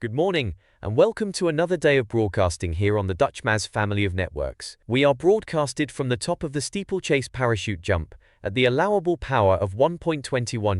Good morning, and welcome to another day of broadcasting here on the DutchMaz family of networks. We are broadcasted from the top of the steeplechase parachute jump at the allowable power of 1.21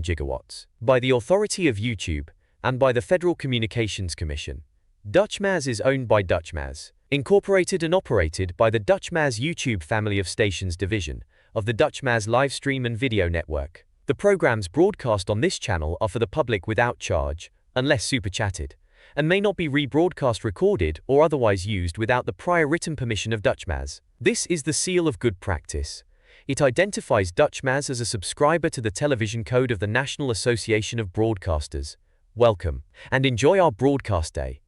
gigawatts by the authority of YouTube and by the Federal Communications Commission. DutchMaz is owned by DutchMaz, incorporated and operated by the DutchMaz YouTube family of stations division of the DutchMaz livestream and video network. The programs broadcast on this channel are for the public without charge, unless super chatted, and may not be rebroadcast, recorded, or otherwise used without the prior written permission of DutchMaz. This is the seal of good practice. It identifies DutchMaz as a subscriber to the television code of the National Association of Broadcasters. Welcome, and enjoy our broadcast day.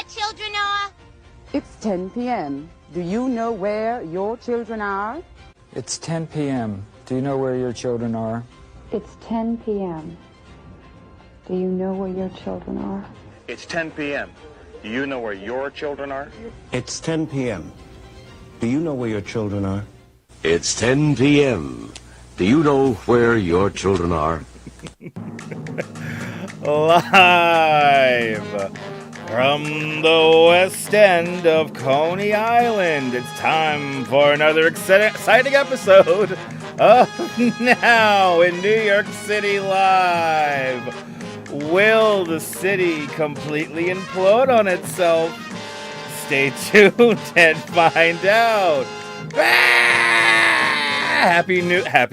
children are? It's 10 p.m. Do you know where your children are? It's 10 p.m. Do you know where your children are? It's 10 p.m. Do you know where your children are? It's 10 p.m. Do you know where your children are? It's 10 p.m. Do you know where your children are? It's 10 p.m. Do you know where your children are? Live from the west end of Coney Island, it's time for another exciting episode of Now in New York City Live. Will the city completely implode on itself? Stay tuned and find out. Happy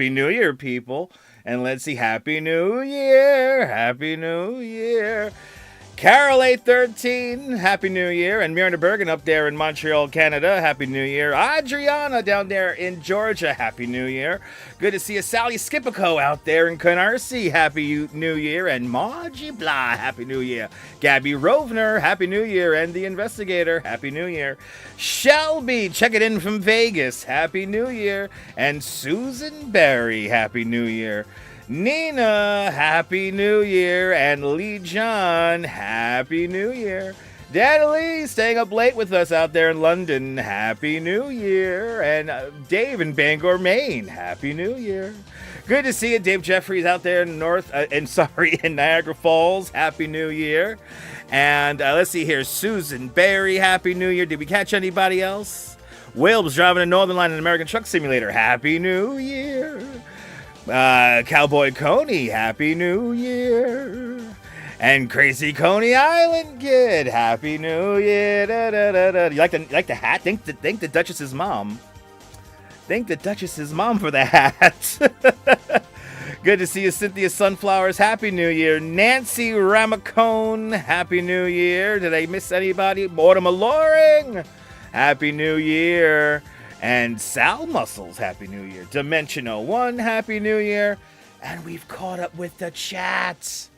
New Year, people. And let's see, Happy New Year, Happy New Year. Carol 813, Happy New Year. And Myrna Bergen up there in Montreal, Canada, Happy New Year. Adriana down there in Georgia, Happy New Year. Good to see you. Sally Skipico out there in Canarsie, Happy New Year. And Margie Blah, Happy New Year. Gabby Rovner, Happy New Year. And The Investigator, Happy New Year. Shelby, check it in from Vegas, Happy New Year. And Susan Berry, Happy New Year. Nina, Happy New Year. And Lee John, Happy New Year. Dad Lee, staying up late with us out there in London, Happy New Year. And Dave in Bangor, Maine, Happy New Year. Good to see you. Dave Jeffries out there in in Niagara Falls, Happy New Year. And let's see here, Susan Berry, Happy New Year. Did we catch anybody else? Wilb's driving a Northern Line in American Truck Simulator, Happy New Year. Cowboy Coney, Happy New Year. And Crazy Coney Island Kid, Happy New Year. Da, da, da, da. You like the hat? Thank the Duchess's mom. Thank the Duchess's mom for the hat. Good to see you, Cynthia Sunflowers. Happy New Year. Nancy Ramacone, Happy New Year. Did I miss anybody? Mortimer Loring, Happy New Year. And Sal Muscles, Happy New Year. Dimension 01, Happy New Year. And we've caught up with the chat.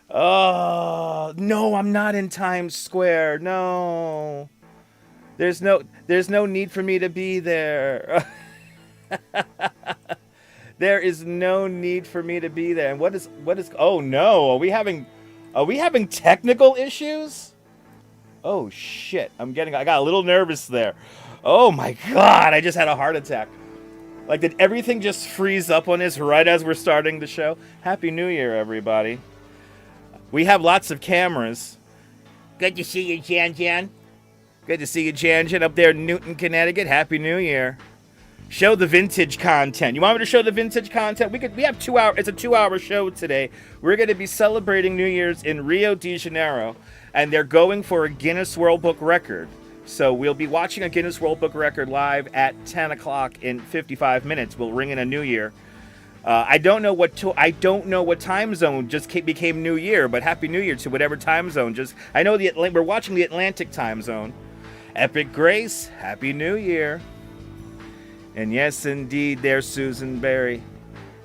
Oh, no, I'm not in Times Square. No. There's no need for me to be there. There is no need for me to be there. And what is oh no, are we having technical issues? Oh shit. I got a little nervous there. Oh my god, I just had a heart attack. Like, did everything just freeze up on us right as we're starting the show? Happy New Year, everybody. We have lots of cameras. Good to see you, Jan Jan. Good to see you, Jan Jan, up there in Newton, Connecticut. Happy New Year. Show the vintage content. You want me to show the vintage content? We have 2 hours. It's a 2-hour show today. We're going to be celebrating New Year's in Rio de Janeiro, and they're going for a Guinness World Book record. So we'll be watching a Guinness World Book record live at 10 o'clock in 55 minutes. We'll ring in a new year. I don't know what time zone just became New Year, but Happy New Year to whatever time zone. I know we're watching the Atlantic time zone. Epic Grace, Happy New Year. And yes, indeed, there's Susan Berry.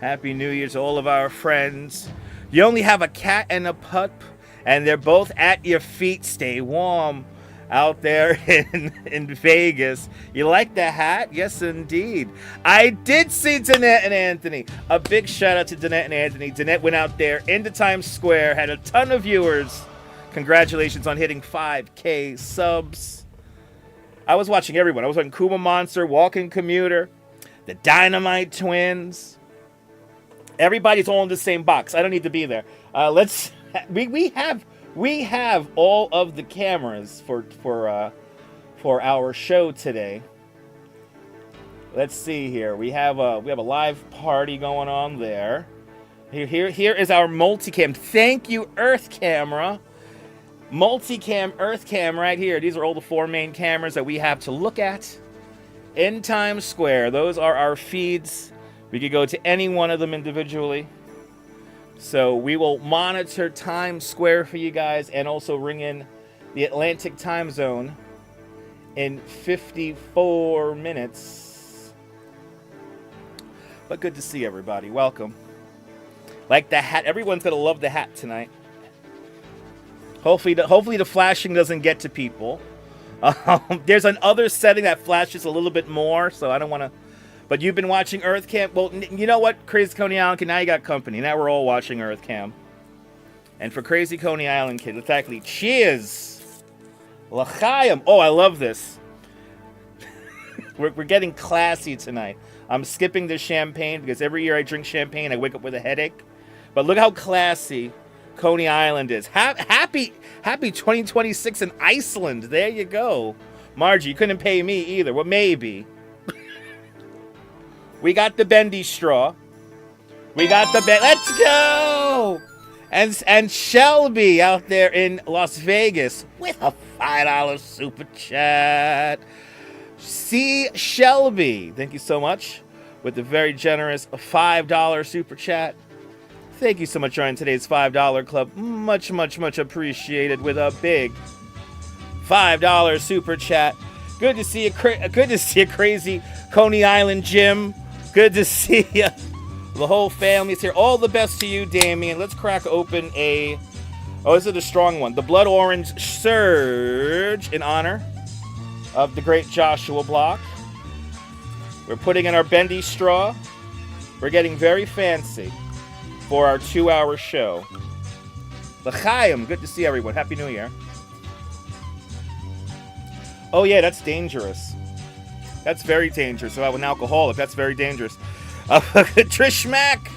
Happy New Year to all of our friends. You only have a cat and a pup, and they're both at your feet. Stay warm out there in Vegas. You like the hat? Yes, indeed. I did see Danette and Anthony. A big shout out to Danette and Anthony. Danette went out there into Times Square, had a ton of viewers. Congratulations on hitting 5K subs. I was watching everyone. I was watching Kuma Monster, Walking Commuter, the Dynamite Twins. Everybody's all in the same box. I don't need to be there. We have all of the cameras for our show today. Let's see here. We have a live party going on there. Here is our multicam. Thank you, Earth Camera. Multicam, Earth Cam right here. These are all the 4 main cameras that we have to look at in Times Square. Those are our feeds. We could go to any one of them individually. So we will monitor Times Square for you guys and also ring in the Atlantic time zone in 54 minutes. But good to see everybody. Welcome. Like the hat. Everyone's going to love the hat tonight. Hopefully the flashing doesn't get to people. There's another setting that flashes a little bit more, so I don't want to. But you've been watching Earth Cam. Well, you know what, Crazy Coney Island Kid, now you got company. Now we're all watching Earth Cam. And for Crazy Coney Island Kid, let's actually cheers. L'chaim. Oh, I love this. we're getting classy tonight. I'm skipping the champagne because every year I drink champagne, I wake up with a headache. But look how classy Coney Island is. Happy 2026 in Iceland. There you go. Margie, you couldn't pay me either. Well, maybe. We got the bendy straw. We got the let's go! And Shelby out there in Las Vegas with a $5 super chat. C. Shelby, thank you so much with the very generous $5 super chat. Thank you so much for joining today's $5 club. Much, much, much appreciated with a big $5 super chat. Good to see you. Good to see you, Crazy Coney Island Jim. Good to see you. The whole family's here. All the best to you, Damien. Let's crack open a... Oh, this is a strong one. The Blood Orange Surge in honor of the great Joshua Block. We're putting in our bendy straw. We're getting very fancy for our 2-hour show. L'chaim. Good to see everyone. Happy New Year. Oh, yeah, that's dangerous. That's very dangerous. So I'm an alcoholic. That's very dangerous. Trish Mack.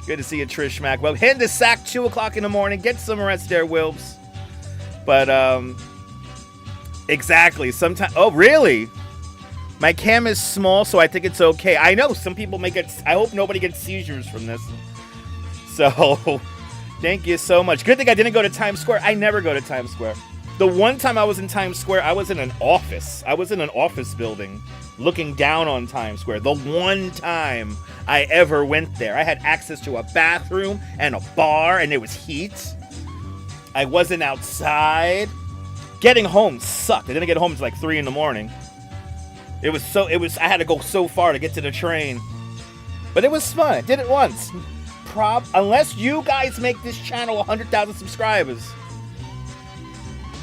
Good to see you, Trish Mack. Well, hit the sack 2 o'clock in the morning. Get some rest there, Wilbs. But, exactly. Sometimes. Oh, really? My cam is small, so I think it's okay. I know some people may get. I hope nobody gets seizures from this. So, thank you so much. Good thing I didn't go to Times Square. I never go to Times Square. The one time I was in Times Square, I was in an office. I was in an office building looking down on Times Square. The one time I ever went there. I had access to a bathroom and a bar, and there was heat. I wasn't outside. Getting home sucked. I didn't get home until like 3 in the morning. I had to go so far to get to the train. But it was fun. I did it once. Unless you guys make this channel 100,000 subscribers.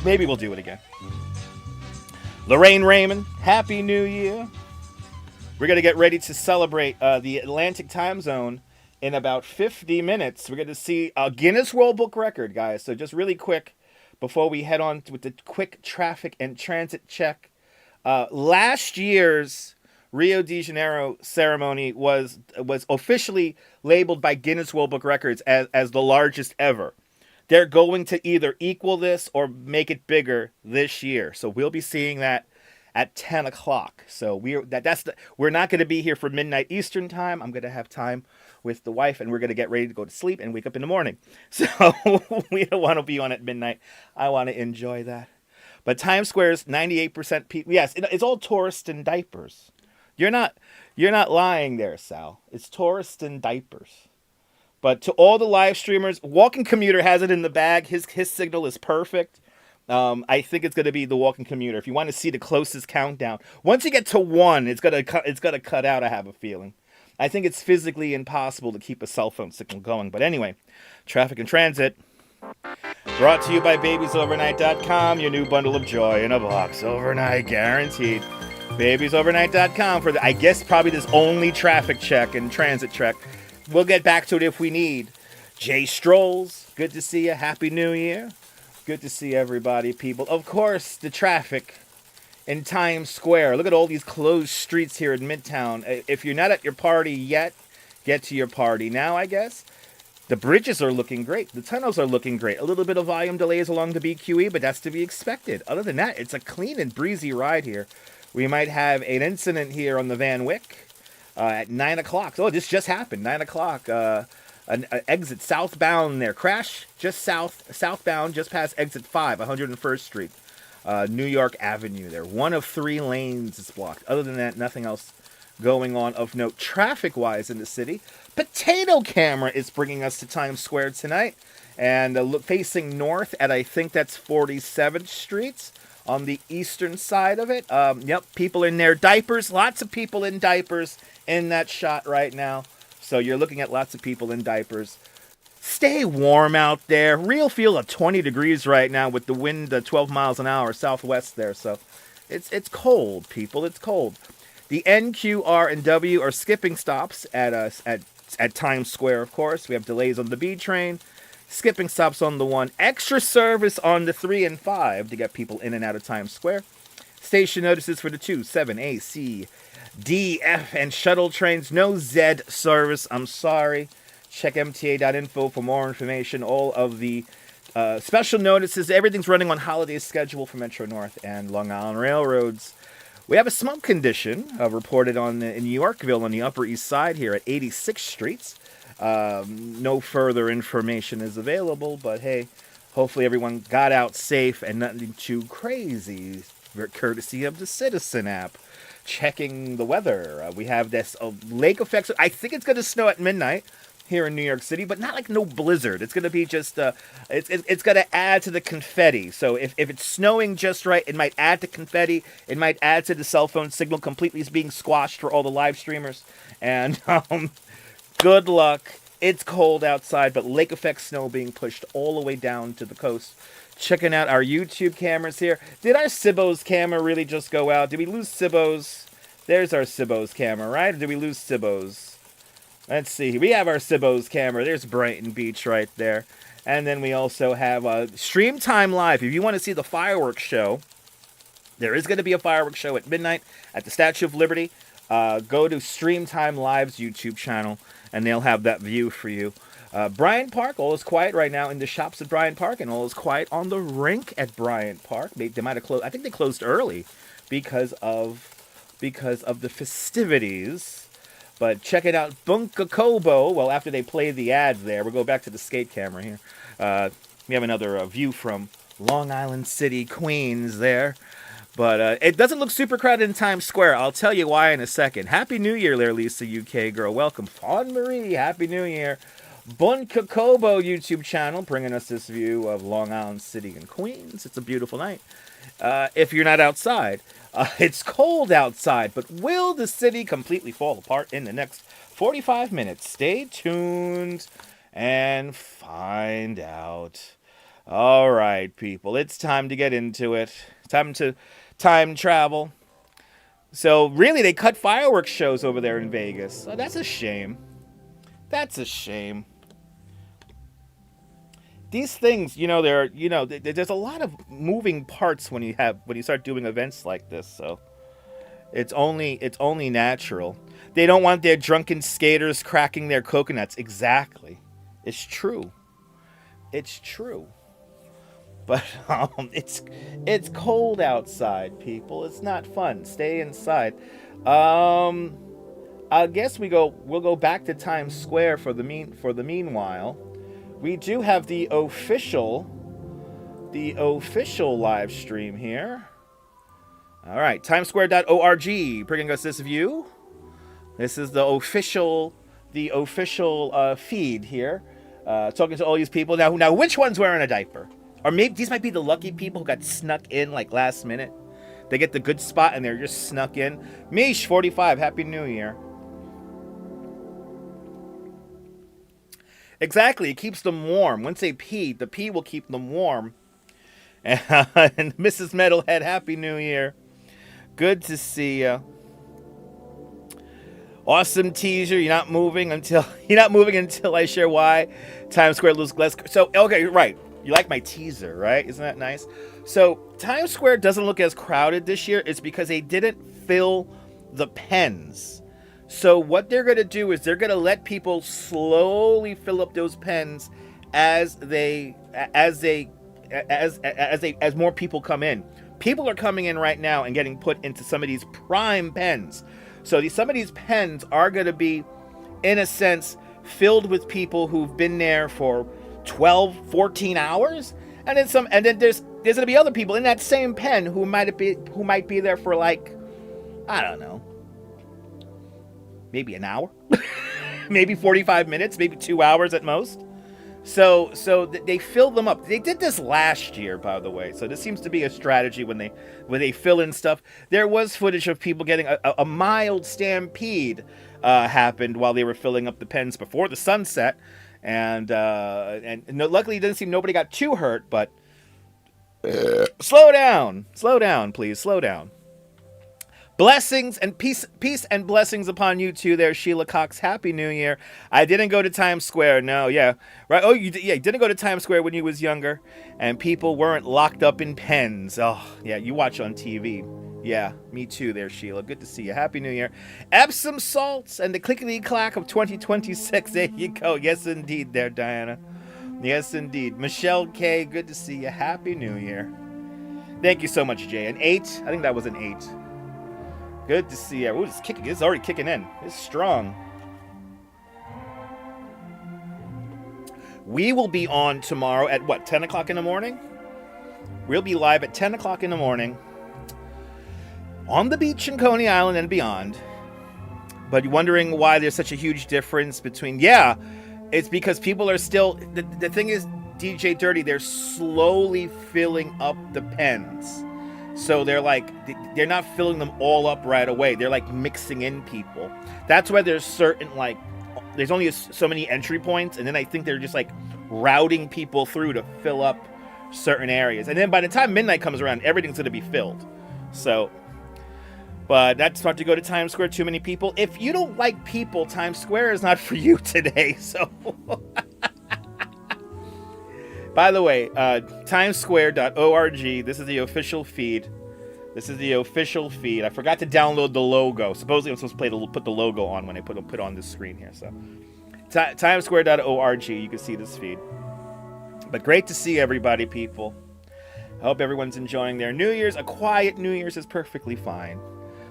Maybe we'll do it again. Lorraine Raymond, Happy New Year. We're going to get ready to celebrate the Atlantic time zone in about 50 minutes. We're going to see a Guinness World Book record, guys. So just really quick, before we head on with the quick traffic and transit check. Last year's Rio de Janeiro ceremony was officially labeled by Guinness World Book Records as the largest ever. They're going to either equal this or make it bigger this year. So we'll be seeing that at 10 o'clock. So we're not going to be here for midnight Eastern time. I'm going to have time with the wife, and we're going to get ready to go to sleep and wake up in the morning. So we don't want to be on at midnight. I want to enjoy that. But Times Square's 98% people. Yes, it's all tourists in diapers. You're not lying there, Sal. It's tourists in diapers. But to all the live streamers, Walking Commuter has it in the bag. His signal is perfect. I think it's going to be the Walking Commuter. If you want to see the closest countdown, once you get to 1, it's gonna cut out. I have a feeling. I think it's physically impossible to keep a cell phone signal going. But anyway, traffic and transit brought to you by BabiesOvernight.com. Your new bundle of joy in a box, overnight guaranteed. BabiesOvernight.com for I guess probably this only traffic check and transit check. We'll get back to it if we need. Jay Strolls, good to see you. Happy New Year. Good to see everybody, people. Of course, the traffic in Times Square. Look at all these closed streets here in Midtown. If you're not at your party yet, get to your party now, I guess. The bridges are looking great. The tunnels are looking great. A little bit of volume delays along the BQE, but that's to be expected. Other than that, it's a clean and breezy ride here. We might have an incident here on the Van Wyck. At 9 o'clock. Oh, this just happened. 9 o'clock. An exit southbound there. Crash just southbound, just past exit 5, 101st Street. New York Avenue there. 1 of 3 lanes is blocked. Other than that, nothing else going on of note traffic-wise in the city. Potato Camera is bringing us to Times Square tonight. And facing north at, I think that's 47th Street. On the eastern side of it. Yep, people in their diapers. Lots of people in diapers in that shot right now. So you're looking at lots of people in diapers Stay warm out there. Real feel of 20 degrees right now with the wind 12 miles an hour southwest there. So it's cold, people. It's cold. The N, Q, R, and W are skipping stops at Times Square, of course. We have delays on the B train. Skipping stops on the 1. Extra service on the 3 and 5 to get people in and out of Times Square. Station notices for the 2, 7, A, C, D, F, and shuttle trains. No Z service. I'm sorry. Check mta.info for more information. All of the special notices. Everything's running on holiday schedule for Metro North and Long Island Railroads. We have a smoke condition reported in Yorkville on the Upper East Side here at 86th Street. No further information is available, but hey, hopefully everyone got out safe and nothing too crazy, courtesy of the Citizen app. Checking the weather. We have this lake effect. I think it's going to snow at midnight here in New York City, but not like no blizzard. It's going to be just, it's going to add to the confetti. So if it's snowing just right, it might add to confetti. It might add to the cell phone signal completely being squashed for all the live streamers. And good luck. It's cold outside, but lake effect snow being pushed all the way down to the coast. Checking out our YouTube cameras here. Did our Sibbo's camera really just go out? Did we lose Sibbo's? There's our Sibbo's camera, right? Or did we lose Sibbo's? Let's see. We have our Sibbo's camera. There's Brighton Beach right there. And then we also have Stream Time Live. If you want to see the fireworks show, there is going to be a fireworks show at midnight at the Statue of Liberty. Go to Stream Time Live's YouTube channel, and they'll have that view for you. Bryant Park, all is quiet right now in the shops at Bryant Park, and all is quiet on the rink at Bryant Park. They might have closed. I think they closed early because of the festivities. But check it out, Bunka Kobo. Well, after they play the ads there, we'll go back to the skate camera here. We have another view from Long Island City, Queens there. But it doesn't look super crowded in Times Square. I'll tell you why in a second. Happy New Year there, Lisa, UK girl. Welcome. Fawn Marie, Happy New Year. Bunka Kobo YouTube channel bringing us this view of Long Island City and Queens. It's a beautiful night. If you're not outside. It's cold outside, but will the city completely fall apart in the next 45 minutes? Stay tuned and find out. All right, people, it's time to get into it. Time to time travel. So, really, they cut fireworks shows over there in Vegas. Oh, that's a shame. That's a shame. These things, there's a lot of moving parts when you start doing events like this. So it's only natural. They don't want their drunken skaters cracking their coconuts. Exactly, it's true. It's true. But it's cold outside, people. It's not fun. Stay inside. I guess we'll go back to Times Square for the meanwhile. We do have the official live stream here. All right, timesquare.org bringing us this view. This is the official feed here. Talking to all these people. Now, which one's wearing a diaper? Or maybe these might be the lucky people who got snuck in like last minute. They get the good spot and they're just snuck in. Mish, 45, Happy New Year. Exactly, it keeps them warm. Once they pee, the pee will keep them warm. And Mrs. Metalhead, Happy New Year. Good to see you. Awesome teaser. You're not moving until I share why Times Square looks less. So okay, right. You like my teaser, right? Isn't that nice? So Times Square doesn't look as crowded this year. It's because they didn't fill the pens. So what they're going to do is they're going to let people slowly fill up those pens as more people come in. People are coming in right now and getting put into some of these prime pens. So some of these pens are going to be, in a sense, filled with people who've been there for 12, 14 hours. And then there's going to be other people in that same pen who might be there for like, I don't know, maybe an hour, maybe 45 minutes, maybe 2 hours at most. So they fill them up. They did this last year, by the way. So this seems to be a strategy when they fill in stuff. There was footage of people getting a mild stampede happened while they were filling up the pens before the sunset. And no, luckily, it doesn't seem nobody got too hurt, but slow down, please, slow down. Blessings and peace and blessings upon you too there, Sheila Cox. Happy New Year. I didn't go to Times Square. No, yeah. Right. Oh, you didn't go to Times Square when you was younger, and people weren't locked up in pens. Oh, yeah, you watch on TV. Yeah, me too there, Sheila. Good to see you. Happy New Year. Epsom salts and the clickety-clack of 2026. There you go. Yes, indeed there, Diana. Yes, indeed. Michelle K., good to see you. Happy New Year. Thank you so much, Jay. An 8? I think that was an 8. Good to see you. Ooh, it's kicking. It's already kicking in. It's strong. We will be on tomorrow at, what, 10 o'clock in the morning? We'll be live at 10 o'clock in the morning on the beach in Coney Island and beyond. But you're wondering why there's such a huge difference between... Yeah, it's because people are still... The thing is, DJ Dirty, they're slowly filling up the pens. So they're not filling them all up right away. They're like mixing in people. That's why there's certain there's only so many entry points. And then I think they're just like routing people through to fill up certain areas. And then by the time midnight comes around, everything's going to be filled. So, but that's not to go to Times Square, too many people. If you don't like people, Times Square is not for you today. So, by the way, timessquare.org, this is the official feed. This is the official feed. I forgot to download the logo. Supposedly I'm supposed to put the logo on when I put on this screen here. So, timessquare.org, you can see this feed. But great to see everybody, people. I hope everyone's enjoying their New Year's. A quiet New Year's is perfectly fine.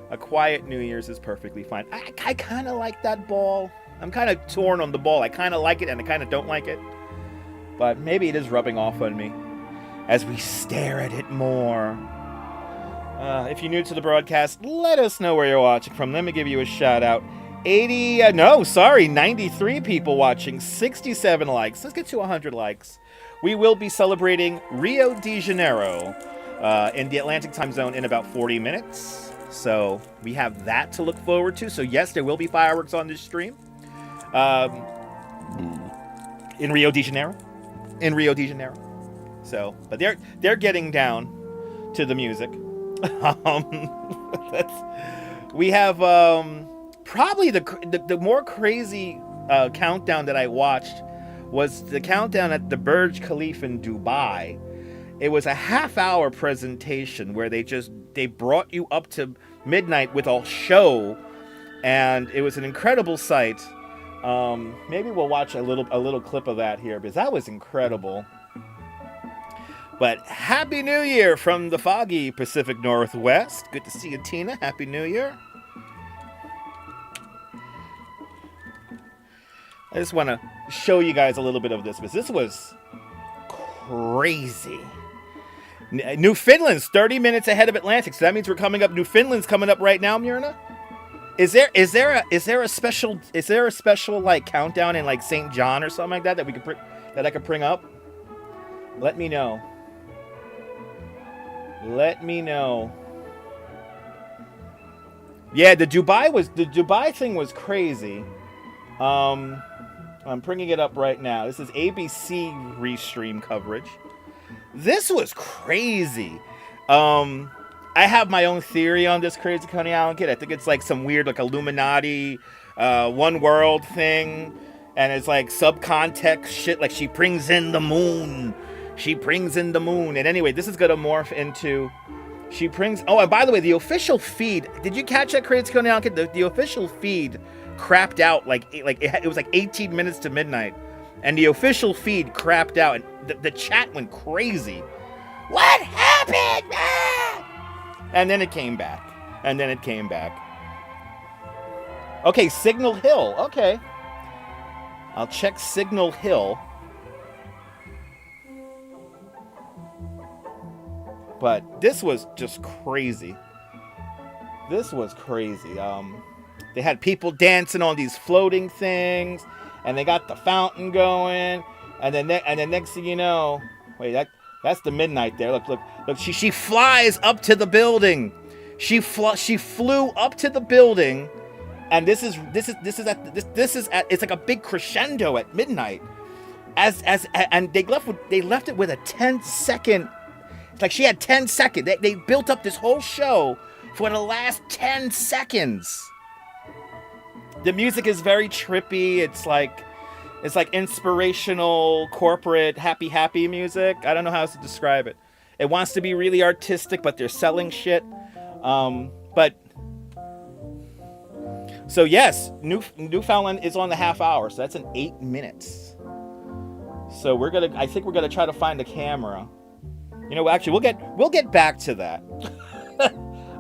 A quiet New Year's is perfectly fine. I kind of like that ball. I'm kind of torn on the ball. I kind of like it and I kind of don't like it. But maybe it is rubbing off on me as we stare at it more. If you're new to the broadcast, let us know where you're watching from. Let me give you a shout out. 93 people watching, 67 likes. Let's get to 100 likes. We will be celebrating Rio de Janeiro in the Atlantic time zone in about 40 minutes. So we have that to look forward to. So yes, there will be fireworks on this stream. In Rio de Janeiro. So, but they're getting down to the music. We have probably the more crazy countdown that I watched was the countdown at the Burj Khalifa in Dubai. It was a half-hour presentation where they brought you up to midnight with a show, and it was an incredible sight. Maybe we'll watch a little clip of that here because that was incredible. But Happy New Year from the foggy Pacific Northwest. Good to see you, Tina. Happy New Year. I just want to show you guys a little bit of this because this was crazy. Newfoundland's 30 minutes ahead of Atlantic, so that means we're coming up. Newfoundland's coming up right now, Myrna. Is there a special like countdown in like St. John or something like that that I could bring up? Let me know. Yeah, the Dubai thing was crazy. I'm bringing it up right now. This is ABC restream coverage. This was crazy. I have my own theory on this Crazy Coney Island kid. I think it's like some weird like Illuminati, one world thing. And it's like subcontext shit. Like she brings in the moon. And anyway, this is going to morph into... Oh, and by the way, the official feed... Did you catch that, Crazy Coney Island kid? The official feed crapped out. It was like 18 minutes to midnight. And the official feed crapped out. And the chat went crazy. What happened? Ah! And then it came back. Okay, Signal Hill. Okay. I'll check Signal Hill. But this was just crazy. They had people dancing on these floating things, and they got the fountain going, and then next thing you know, wait, that's the midnight there. Look. She flies up to the building. She flew up to the building, and this is at it's like a big crescendo at midnight. and they left it with a 10-second. It's like she had 10 seconds. They built up this whole show for the last 10 seconds. The music is very trippy. It's like inspirational, corporate, happy music. I don't know how else to describe it. It wants to be really artistic, but they're selling shit. So yes, Newfoundland is on the half hour, so that's in 8 minutes. So I think we're gonna try to find a camera. You know, actually, we'll get back to that.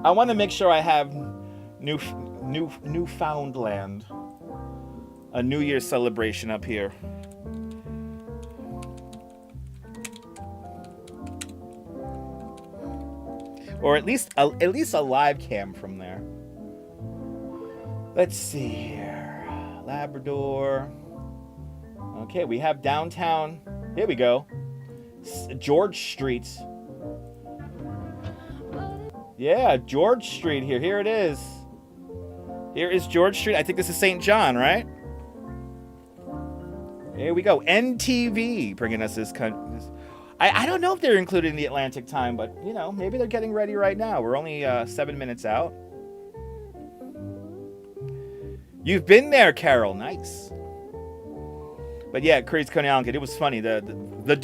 I want to make sure I have Newfoundland, a New Year's celebration up here. Or at least a live cam from there. Let's see here. Labrador. Okay, we have downtown. Here we go. George Street. Yeah, George Street here. Here it is. Here is George Street. I think this is St. John, right? Here we go. NTV bringing us this country. I don't know if they're included in the Atlantic time, but, you know, maybe they're getting ready right now. We're only 7 minutes out. You've been there, Carol. Nice. But yeah, Crazy Coney Island Kid, it was funny.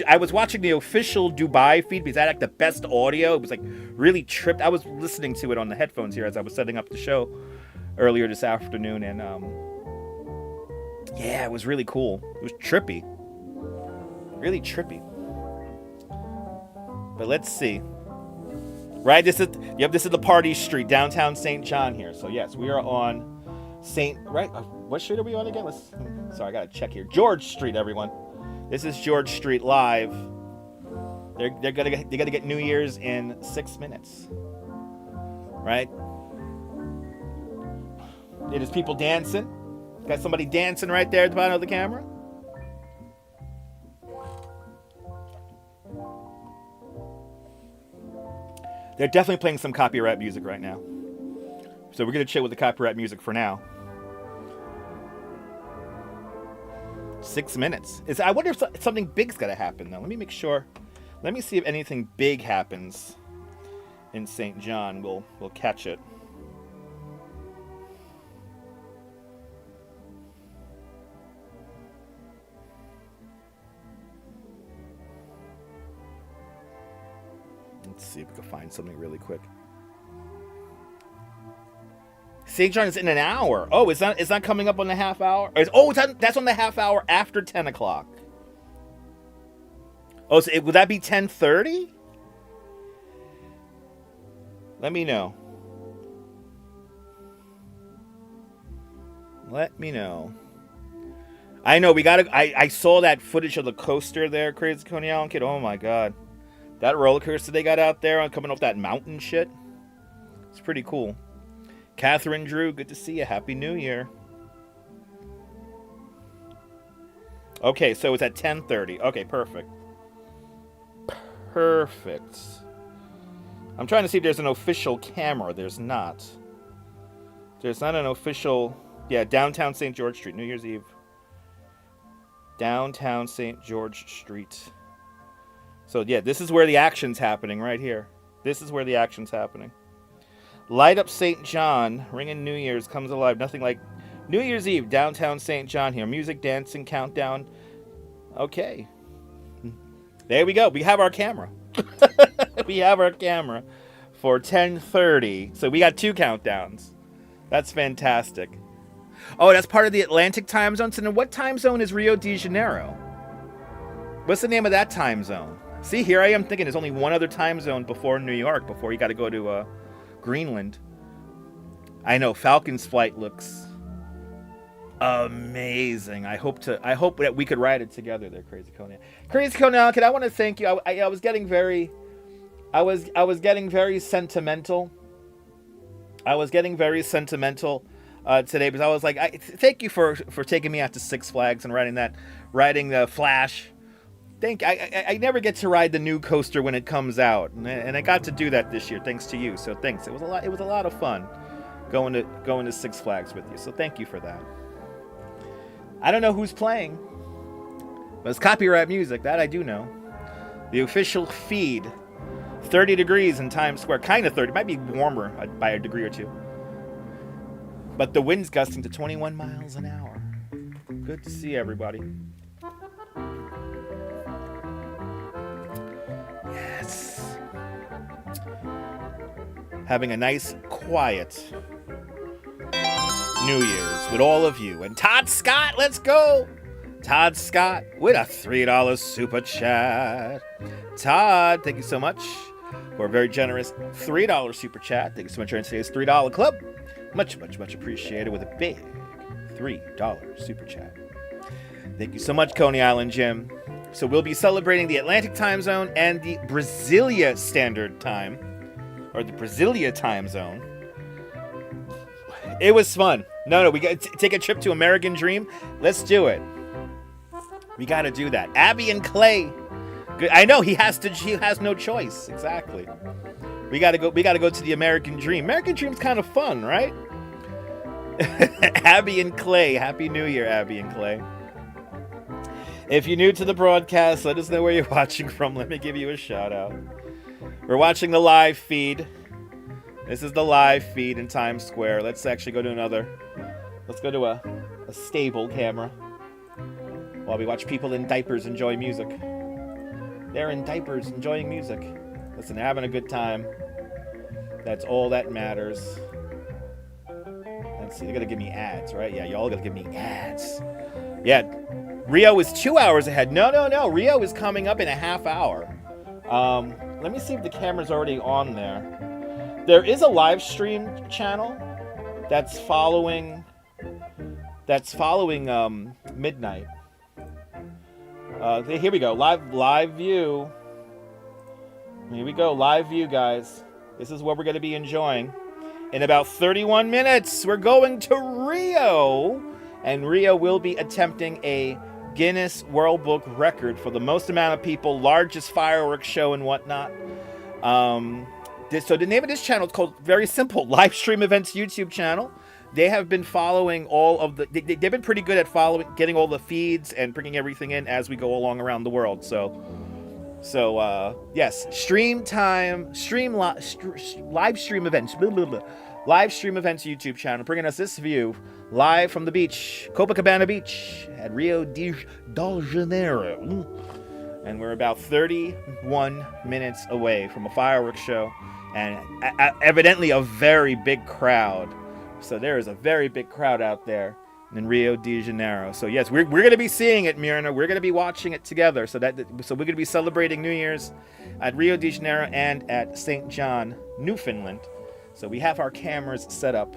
I was watching the official Dubai feed because I had like the best audio. It was like really tripped. I was listening to it on the headphones here as I was setting up the show earlier this afternoon, and yeah, it was really cool. It was trippy, really trippy. But let's see. Right, this is the party street, downtown St. John here. So yes, we are on what street are we on again? Sorry, I gotta check here. George Street, everyone. This is George Street live. They're gonna get New Year's in 6 minutes. Right? It is people dancing. Got somebody dancing right there at the bottom of the camera. They're definitely playing some copyright music right now. So we're going to chill with the copyright music for now. 6 minutes. I wonder if something big's got to happen, though. Let me make sure. Let me see if anything big happens in St. John. We'll catch it. Let's see if we can find something really quick. St. John is in an hour. Oh, it's not coming up on the half hour? That's on the half hour after 10 o'clock. Oh, so would that be 10:30? Let me know. Let me know. I know, I saw that footage of the coaster there, Crazy Coney Island Kid. Oh my god. That roller coaster they got out there on coming off that mountain shit. It's pretty cool. Catherine Drew, good to see you. Happy New Year. Okay, so it's at 10:30. Okay, perfect. Perfect. I'm trying to see if there's an official camera. There's not. There's not an official... Yeah, downtown St. George Street, New Year's Eve. Downtown St. George Street. So, yeah, this is where the action's happening right here. This is where the action's happening. Light up St. John, ringing New Year's comes alive. Nothing like New Year's Eve, downtown St. John here. Music, dancing, countdown. Okay. There we go. We have our camera. We have our camera for 10:30. So we got 2 countdowns. That's fantastic. Oh, that's part of the Atlantic time zone. So then what time zone is Rio de Janeiro? What's the name of that time zone? See, here I am thinking there's only one other time zone before New York, before you got to go to Greenland. I know Falcon's flight looks amazing. I hope that we could ride it together there, Crazy Conan. Crazy Conan, I want to thank you. I was getting very sentimental. I was getting very sentimental today because I was like, thank you for taking me out to Six Flags and riding the Flash. I never get to ride the new coaster when it comes out, and I got to do that this year thanks to you. So thanks. It was a lot of fun going to Six Flags with you. So thank you for that. I don't know who's playing. But it's copyright music, that I do know. The official feed, 30 degrees in Times Square. Kind of 30. It might be warmer by a degree or two. But the wind's gusting to 21 miles an hour. Good to see everybody. Yes. Having a nice, quiet New Year's with all of you. And Todd Scott, let's go! Todd Scott with a $3 super chat. Todd, thank you so much for a very generous $3 super chat. Thank you so much for joining today's $3 club. Much, much, much appreciated with a big $3 super chat. Thank you so much, Coney Island Jim. So we'll be celebrating the Atlantic time zone and the Brasilia Standard Time, or the Brasilia time zone. It was fun. No, we got to take a trip to American Dream. Let's do it. We got to do that. Abby and Clay. Good. I know he has no choice. Exactly. We got to go to the American Dream. American Dream's kind of fun, right? Abby and Clay. Happy New Year, Abby and Clay. If you're new to the broadcast, let us know where you're watching from. Let me give you a shout out. We're watching the live feed. This is the live feed in Times Square. Let's actually go to another. Let's go to a stable camera while we watch people in diapers enjoy music. They're in diapers enjoying music. Listen, they're having a good time. That's all that matters. Let's see, they're gonna give me ads, right? Yeah, y'all gotta give me ads. Yeah, Rio is 2 hours ahead. No. Rio is coming up in a half hour. Let me see if the camera's already on there. There is a live stream channel that's following midnight. Here we go. Live view. Here we go. Live view, guys. This is what we're going to be enjoying. In about 31 minutes, we're going to Rio. And Rio will be attempting a Guinness World Book record for the most amount of people, largest fireworks show and whatnot. So the name of this channel is called, very simple, Live Stream Events YouTube channel. They have been following all of the... They've been pretty good at getting all the feeds and bringing everything in as we go along around the world. So yes, live stream events. Live stream events YouTube channel, bringing us this view live from the beach, Copacabana Beach at Rio de Janeiro. And we're about 31 minutes away from a fireworks show and evidently a very big crowd. So there is a very big crowd out there in Rio de Janeiro. So yes, we're going to be seeing it, Myrna. We're going to be watching it together. So we're going to be celebrating New Year's at Rio de Janeiro and at St. John, Newfoundland. So we have our cameras set up.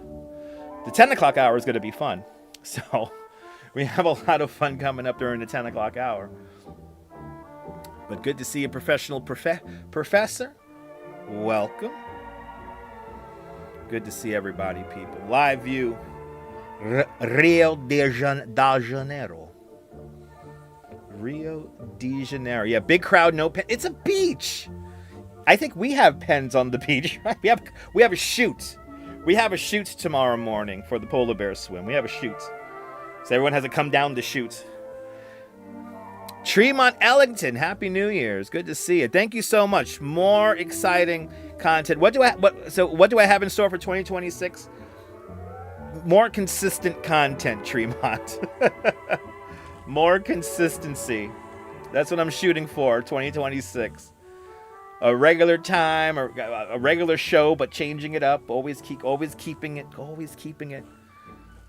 The 10 o'clock hour is going to be fun. So we have a lot of fun coming up during the 10 o'clock hour. But good to see a professional professor. Welcome. Good to see everybody, people. Live view, Rio de Janeiro. Rio de Janeiro. Yeah, big crowd, no pen. It's a beach. I think we have pens on the beach, right? We have a shoot. We have a shoot tomorrow morning for the polar bear swim. We have a shoot. So everyone has to come down to shoot. Tremont Ellington, Happy New Year's. Good to see you. Thank you so much. More exciting content. What do I have in store for 2026? More consistent content, Tremont. More consistency. That's what I'm shooting for, 2026. A regular time, or a regular show, but changing it up. Always keeping it.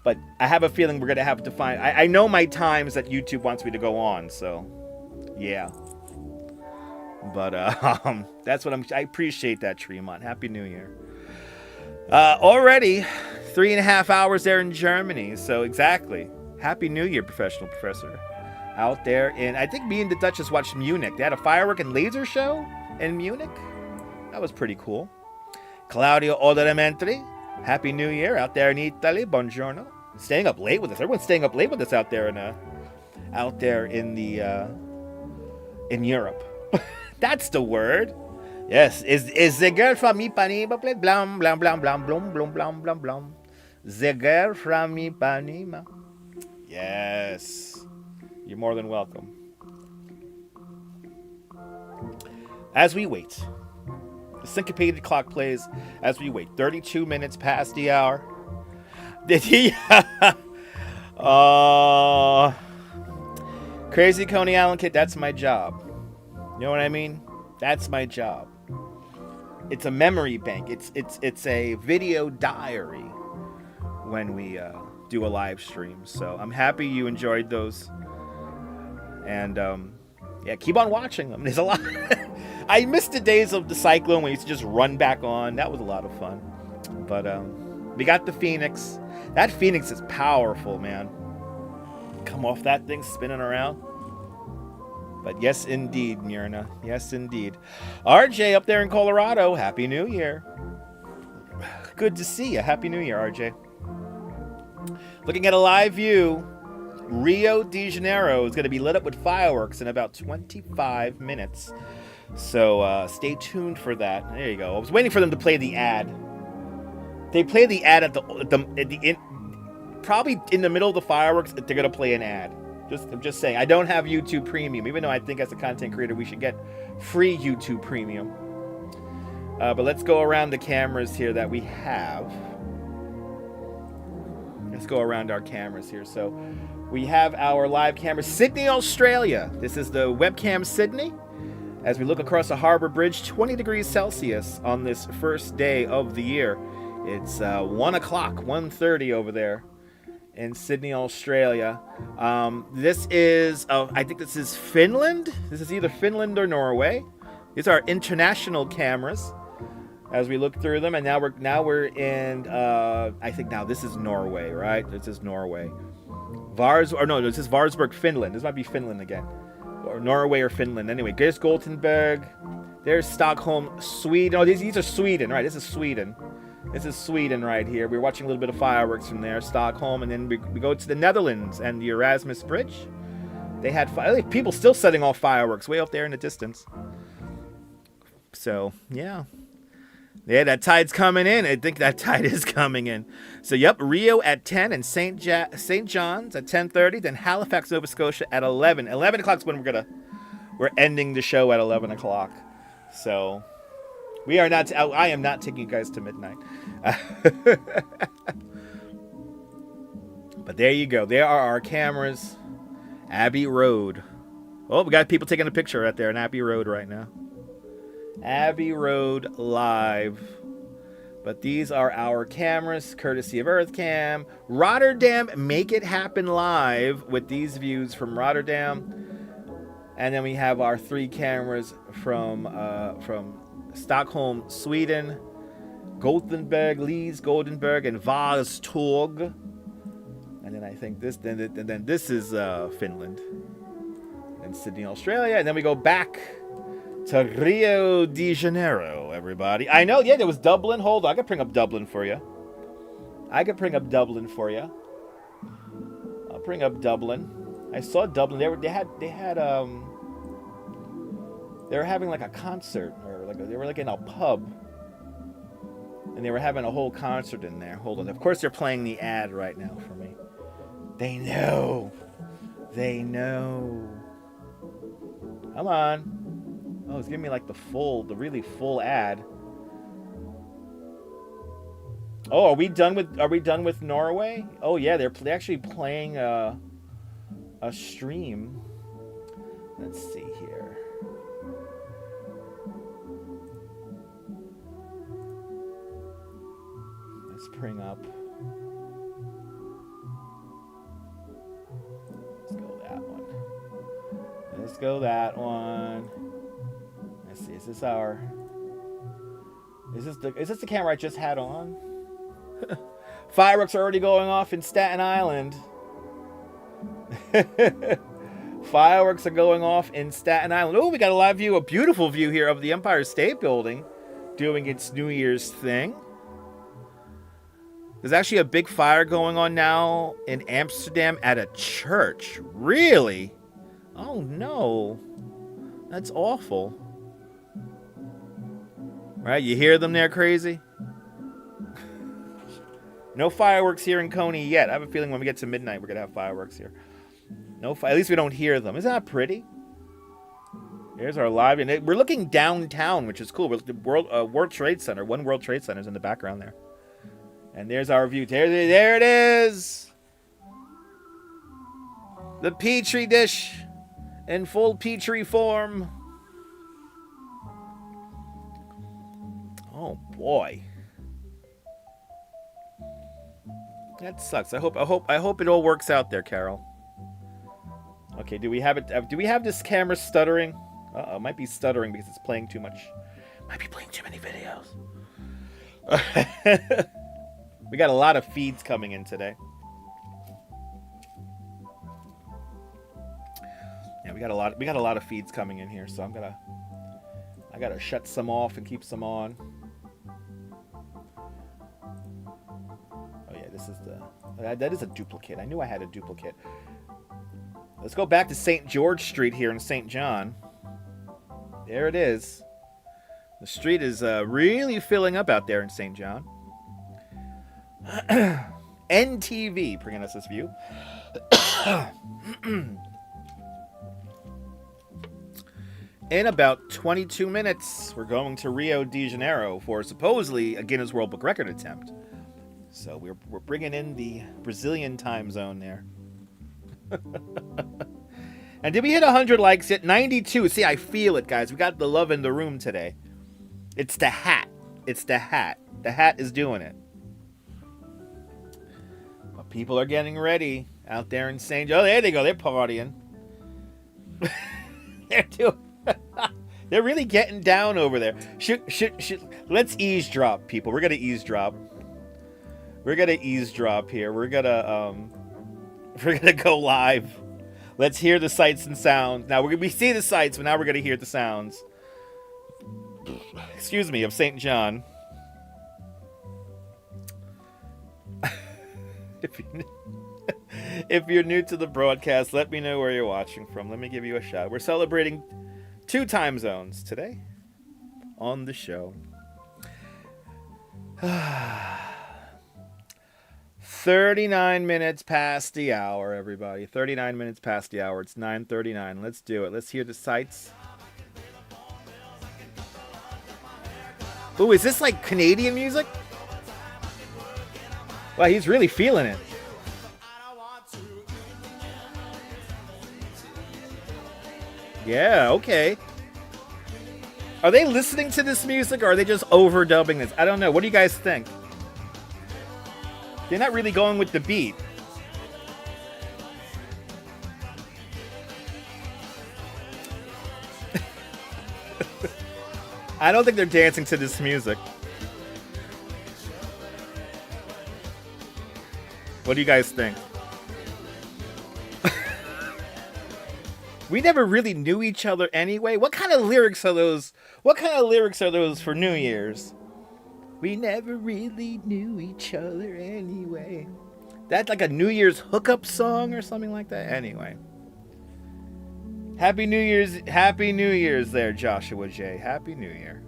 But I have a feeling we're gonna have to find. I know my times that YouTube wants me to go on, so yeah. But that's what I appreciate that, Tremont. Happy New Year. Already 3.5 hours there in Germany. So exactly. Happy New Year, professional professor. Out there in, I think me and the Duchess watched Munich. They had a firework and laser show in Munich. That was pretty cool. Claudio Odoramentri, Happy New Year out there in Italy. Buongiorno. Staying up late with us. Everyone's staying up late with us out there in Europe. That's the word. Yes. Is the girl from Ipanema play blam blam blam blam blum blum blam blam blam. The girl from Ipanema. Yes. You're more than welcome. as we wait. The syncopated clock plays as we wait. 32 minutes past the hour. Did he? Crazy Coney Island kid, that's my job. You know what I mean? That's my job. It's a memory bank. It's a video diary when we do a live stream. So I'm happy you enjoyed those. And yeah, keep on watching them. There's a lot. I missed the days of the Cyclone when we used to just run back on. That was a lot of fun. But we got the Phoenix. That Phoenix is powerful, man. Come off that thing spinning around. But yes, indeed, Myrna. Yes, indeed. RJ up there in Colorado, Happy New Year. Good to see you. Happy New Year, RJ. Looking at a live view, Rio de Janeiro is going to be lit up with fireworks in about 25 minutes. So stay tuned for that. There you go. I was waiting for them to play the ad. They play the ad probably in the middle of the fireworks. They're going to play an ad. I'm just saying. I don't have YouTube Premium, even though I think as a content creator we should get free YouTube Premium. But let's go around the cameras here that we have. Let's go around our cameras here. So we have our live camera, Sydney, Australia. This is the webcam Sydney. As we look across the harbor bridge, 20 degrees Celsius on this first day of the year. It's 1 o'clock, 1:30 over there in Sydney, Australia. This is, I think this is Finland. This is either Finland or Norway. These are international cameras as we look through them. And now we're in, I think now this is Norway, right? This is Norway. This is Varsberg, Finland. This might be Finland again. Or Norway or Finland. Anyway, there's Gothenburg. There's Stockholm, Sweden. Oh, these are Sweden, right? This is Sweden. This is Sweden right here. We're watching a little bit of fireworks from there, Stockholm, and then we go to the Netherlands and the Erasmus Bridge. They had people still setting off fireworks way up there in the distance. So, yeah. Yeah, that tide's coming in. I think that tide is coming in. So, yep, Rio at 10 and St. John's at 10:30. Then Halifax, Nova Scotia at 11. 11 o'clock is when we're ending the show at 11 o'clock. So, we are not. I am not taking you guys to midnight. But there you go. There are our cameras. Abbey Road. Oh, we got people taking a picture right there on Abbey Road right now. Abbey Road live. But these are our cameras, courtesy of EarthCam. Rotterdam, make it happen live with these views from Rotterdam. And then we have our 3 cameras from Stockholm, Sweden, Gothenburg, Gothenburg, and Varstorg. And then I think this is Finland. And Sydney, Australia. And then we go back to Rio de Janeiro, everybody. I know, yeah, there was Dublin. Hold on, I could bring up Dublin for you. I'll bring up Dublin. I saw Dublin. They were having like a concert, or they were like in a pub, and they were having a whole concert in there. Hold on. Of course, they're playing the ad right now for me. They know. Come on. Oh, it's giving me like the really full ad. Oh, are we done with Norway? Oh yeah, they're actually playing a stream. Let's see here. Let's bring up. Let's go that one. Let's see. Is this the camera I just had on? Fireworks are already going off in Staten Island. Fireworks are going off in Staten Island. Oh, we got a live view, a beautiful view here of the Empire State Building doing its New Year's thing. There's actually a big fire going on now in Amsterdam at a church. Really? Oh no. That's awful. Right, you hear them there, crazy? No fireworks here in Coney yet. I have a feeling when we get to midnight, we're going to have fireworks here. At least we don't hear them. Isn't that pretty? Here's our live, and we're looking downtown, which is cool. We're the World Trade Center. One World Trade Center is in the background there. And there's our view. There it is. The Petri dish in full Petri form. Oh boy. That sucks. I hope it all works out there, Carol. Okay, do we have it? Do we have this camera stuttering? Uh-oh, it might be stuttering because it's playing too much. Might be playing too many videos. We got a lot of feeds coming in today. Yeah, we got a lot of feeds coming in here, so I gotta shut some off and keep some on. Oh yeah, this is that is a duplicate. I knew I had a duplicate. Let's go back to St. George Street here in St. John. There it is. The street is really filling up out there in St. John. NTV bringing us this view. In about 22 minutes, we're going to Rio de Janeiro for supposedly a Guinness World Book Record attempt. So we're bringing in the Brazilian time zone there. And did we hit 100 likes yet? 92. See, I feel it, guys. We got the love in the room today. It's the hat. It's the hat. The hat is doing it. But people are getting ready out there in St. Joe. Oh, there they go. They're partying. They're really getting down over there. Let's eavesdrop, people. We're gonna eavesdrop. We're gonna eavesdrop here. We're gonna go live. Let's hear the sights and sounds. Now we see the sights, but now we're gonna hear the sounds. Excuse me, of St. John. If you're new to the broadcast, let me know where you're watching from. Let me give you a shout. We're celebrating 2 time zones today on the show. 39 minutes past the hour, everybody. 39 minutes past the hour. It's 9:39. Let's do it. Let's hear the sights. Ooh, is this like Canadian music? Wow, he's really feeling it. Yeah, okay. Are they listening to this music or are they just overdubbing this? I don't know. What do you guys think? They're not really going with the beat. I don't think they're dancing to this music. What do you guys think? We never really knew each other anyway. What kind of lyrics are those? What kind of lyrics are those for New Year's? We never really knew each other anyway. That's like a New Year's hookup song or something like that. Anyway. Happy New Year's there, Joshua J. Happy New Year.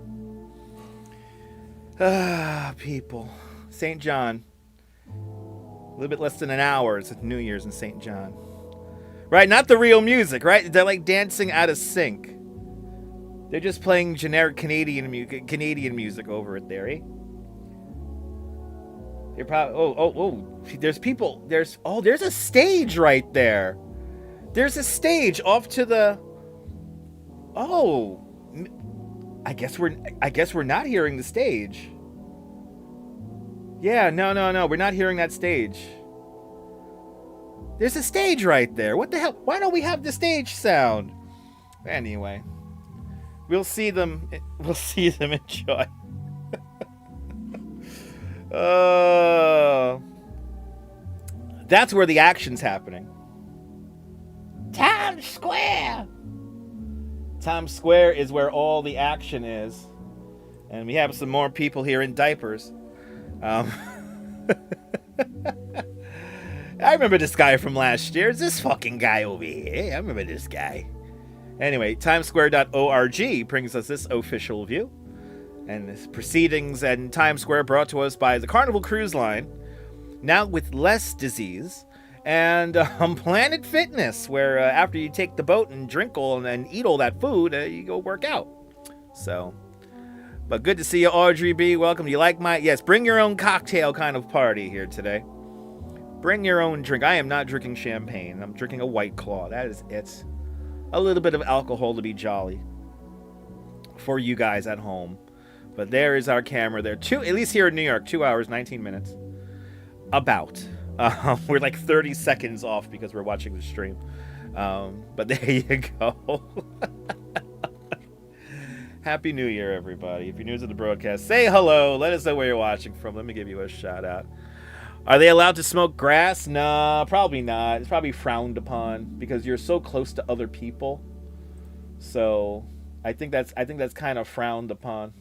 People. St. John. A little bit less than an hour. It's New Year's in St. John. Right, not the real music, right? They're like dancing out of sync. They're just playing generic Canadian music over it there, eh? You're probably there's people. There's a stage right there. There's a stage off to the. Oh, I guess we're not hearing the stage. Yeah, no, we're not hearing that stage. There's a stage right there. What the hell? Why don't we have the stage sound? Anyway, we'll see them enjoy. That's where the action's happening. Times Square. Times Square is where all the action is, and we have some more people here in diapers. I remember this guy from last year. It's this fucking guy over here. I remember this guy. Anyway, timesquare.org brings us this official view. And this proceedings and Times Square brought to us by the Carnival Cruise Line. Now with less disease and Planet Fitness, where after you take the boat and drink all and eat all that food, you go work out. So, but good to see you, Audrey B. Welcome. You like my, yes, bring your own cocktail kind of party here today. Bring your own drink. I am not drinking champagne. I'm drinking a White Claw. That is it. A little bit of alcohol to be jolly for you guys at home. But there is our camera there. At least here in New York, 2 hours, 19 minutes. About. We're like 30 seconds off because we're watching the stream. But there you go. Happy New Year, everybody. If you're new to the broadcast, say hello. Let us know where you're watching from. Let me give you a shout out. Are they allowed to smoke grass? Nah, probably not. It's probably frowned upon because you're so close to other people. So I think that's kind of frowned upon.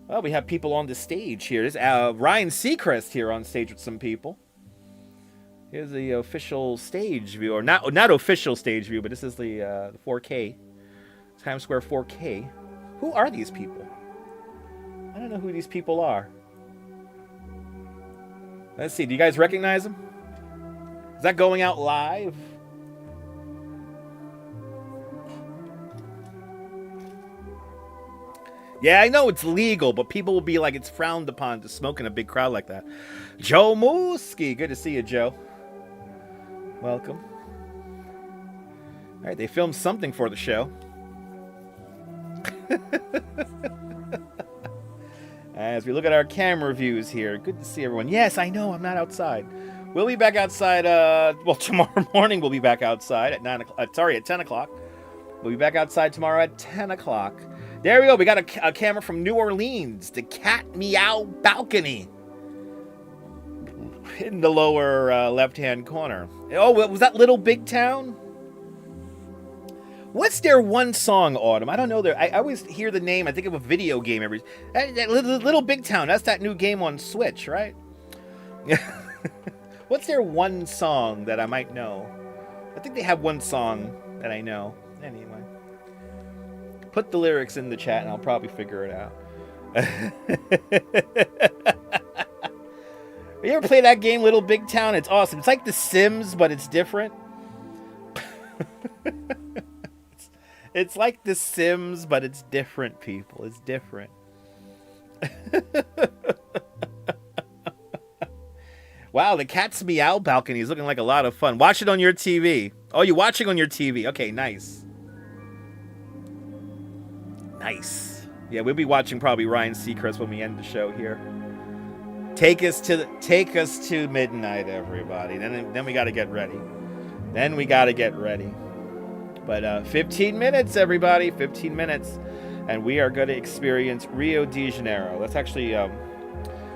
Well, we have people on the stage here. There's Ryan Seacrest here on stage with some people. Here's the official stage view, or not official stage view, but this is the 4K, Times Square 4K. Who are these people? I don't know who these people are. Let's see. Do you guys recognize them? Is that going out live? Yeah, I know it's legal, but people will be like, it's frowned upon to smoke in a big crowd like that. Joe Mooski. Good to see you, Joe. Welcome. All right, they filmed something for the show. As we look at our camera views here, good to see everyone. Yes, I know, I'm not outside. We'll be back outside, well, tomorrow morning we'll be back outside at 9 o'clock. At 10 o'clock. We'll be back outside tomorrow at 10 o'clock. There we go. We got a camera from New Orleans, the Cat Meow Balcony. In the lower left-hand corner. Oh, was that Little Big Town? What's their one song, Autumn? I don't know. I always hear the name. I think of a video game every... That Little Big Town. That's that new game on Switch, right? What's their one song that I might know? I think they have one song that I know. Anyway. Put the lyrics in the chat and I'll probably figure it out. You ever play that game, Little Big Town? It's awesome. It's like The Sims, but it's different. It's like The Sims, but it's different, people. It's different. Wow, the Cat's Meow Balcony is looking like a lot of fun. Watch it on your TV. Oh, you're watching on your TV. Okay, nice. Nice. Yeah, we'll be watching probably Ryan Seacrest when we end the show here. Take us to midnight, everybody. Then we got to get ready. But 15 minutes, everybody. 15 minutes. And we are going to experience Rio de Janeiro. Let's actually,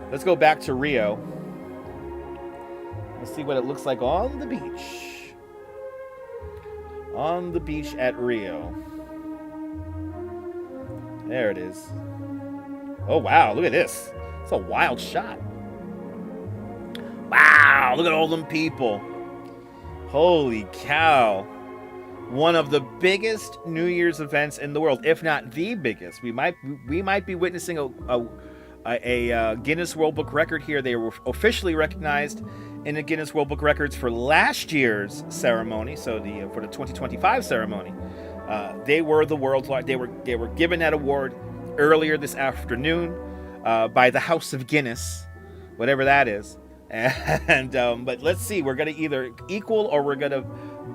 let's go back to Rio. Let's see what it looks like on the beach. On the beach at Rio. There it is. Oh, wow. Look at this. It's a wild shot. Wow. Look at all them people. Holy cow. One of the biggest New Year's events in the world, if not the biggest. We might be witnessing a Guinness World Book record here. They were officially recognized in the Guinness World Book Records for last year's ceremony. So for the 2025 ceremony. They were the world's largest. They were given that award earlier this afternoon by the House of Guinness, whatever that is. And but let's see, we're gonna either equal or we're gonna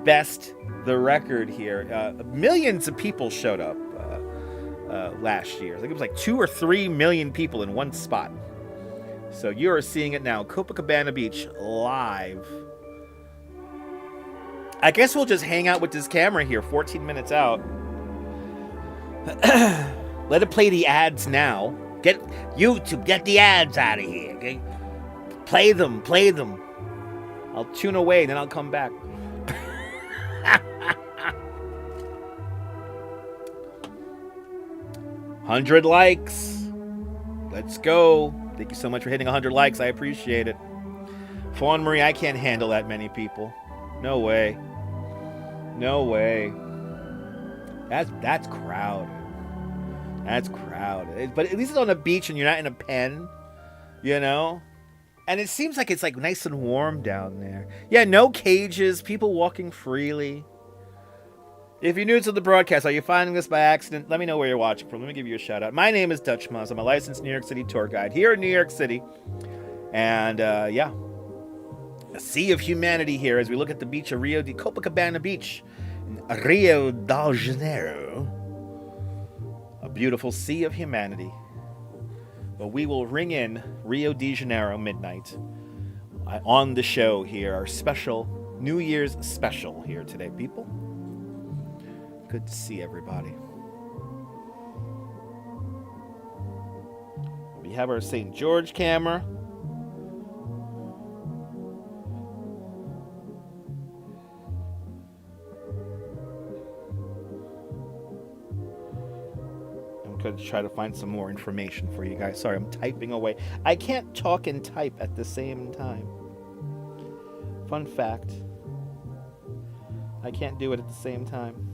best the record here. Millions of people showed up last year. I think it was like 2 or 3 million people in one spot. So you are seeing it now, Copacabana Beach live. I guess we'll just hang out with this camera here, 14 minutes out. Let it play the ads now. Get YouTube, get the ads out of here, okay? Play them. I'll tune away, then I'll come back. 100 likes. Let's go. Thank you so much for hitting 100 likes. I appreciate it. Fawn Marie, I can't handle that many people. No way. No way. That's crowded. That's crowded. But at least it's on a beach and you're not in a pen. You know? And it seems like it's like nice and warm down there. Yeah, no cages, people walking freely. If you're new to the broadcast, are you finding this by accident? Let me know where you're watching from. Let me give you a shout out. My name is Dutch Muzz. I'm a licensed New York City tour guide here in New York City. And yeah, a sea of humanity here as we look at the beach of Rio de Copacabana Beach in Rio de Janeiro. A beautiful sea of humanity. But we will ring in Rio de Janeiro midnight on the show here, our special New Year's special here today, people. Good to see everybody. We have our St. George camera. To try to find some more information for you guys. Sorry, I'm typing away. I can't talk and type at the same time. Fun fact. I can't do it at the same time.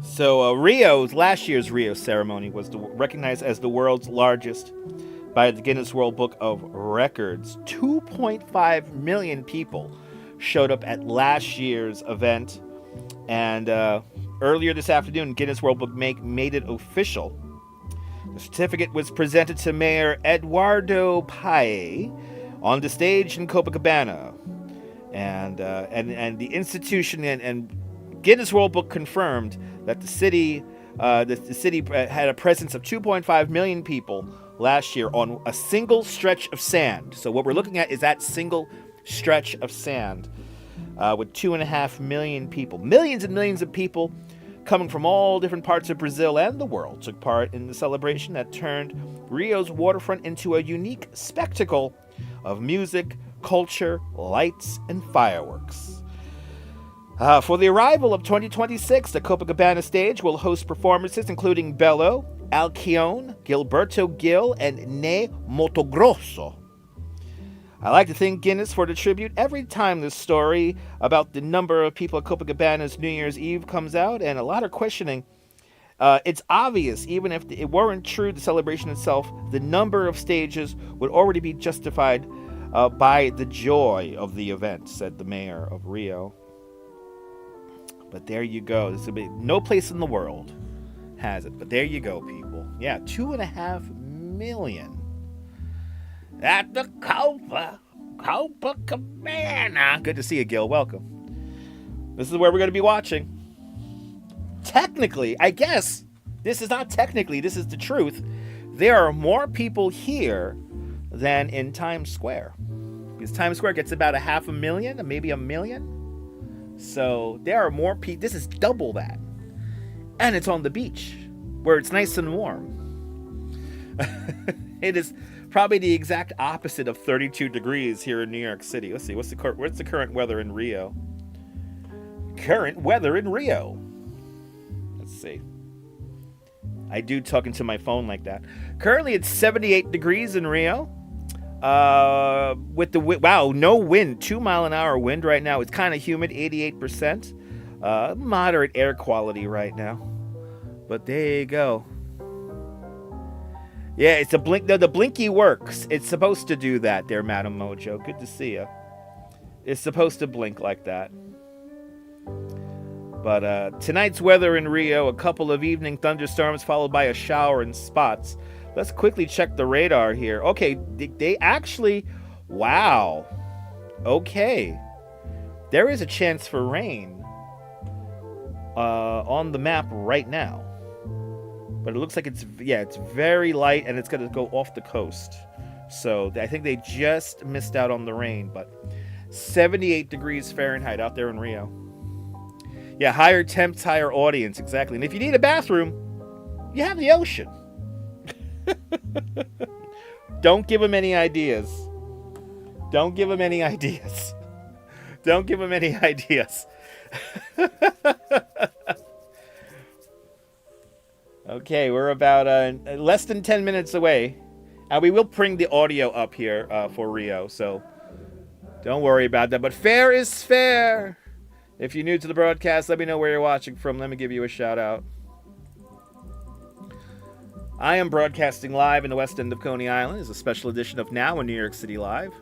So last year's Rio ceremony was recognized as the world's largest by the Guinness World Book of Records. 2.5 million people showed up at last year's event. And earlier this afternoon, Guinness World Book made it official. The certificate was presented to Mayor Eduardo Paye on the stage in Copacabana. And the institution and Guinness World Book confirmed that the city had a presence of 2.5 million people last year on a single stretch of sand. So what we're looking at is that single stretch of sand with 2.5 million people. Millions and millions of people coming from all different parts of Brazil and the world took part in the celebration that turned Rio's waterfront into a unique spectacle of music, culture, lights, and fireworks. For the arrival of 2026, the Copacabana stage will host performances including Bello, Alcione, Gilberto Gil, and Ne Motogrosso. I like to thank Guinness for the tribute every time this story about the number of people at Copacabana's New Year's Eve comes out, and a lot of questioning. It's obvious, even if it weren't true, the celebration itself, the number of stages would already be justified by the joy of the event, said the mayor of Rio. But there you go. This will be no place in the world has it. But there you go, people. Yeah, 2.5 million. At the Copacabana. Good to see you, Gil. Welcome. This is where we're going to be watching. Technically, I guess, this is not technically, this is the truth. There are more people here than in Times Square. Because Times Square gets about 500,000, maybe 1 million. So there are more people. This is double that. And it's on the beach, where it's nice and warm. It is probably the exact opposite of 32 degrees here in New York City. Let's see, what's the current weather in Rio? Current weather in Rio. Let's see. I do talk into my phone like that. Currently, it's 78 degrees in Rio. With the no wind, 2 mile an hour wind right now. It's kind of humid, 88%. Moderate air quality right now. But there you go. Yeah, it's a blink. The blinky works. It's supposed to do that there, Madam Mojo. Good to see you. It's supposed to blink like that. But tonight's weather in Rio, a couple of evening thunderstorms followed by a shower in spots. Let's quickly check the radar here. Okay, they actually... Wow. Okay. There is a chance for rain on the map right now. But it looks like it's very light, and it's going to go off the coast. So I think they just missed out on the rain. But 78 degrees Fahrenheit out there in Rio. Yeah, higher temps, higher audience. Exactly. And if you need a bathroom, you have the ocean. Don't give them any ideas. Don't give them any ideas. Don't give them any ideas. Okay, we're about less than 10 minutes away. And we will bring the audio up here for Rio, so don't worry about that. But fair is fair. If you're new to the broadcast, let me know where you're watching from. Let me give you a shout out. I am broadcasting live in the west end of Coney Island. It's a special edition of Now in New York City Live.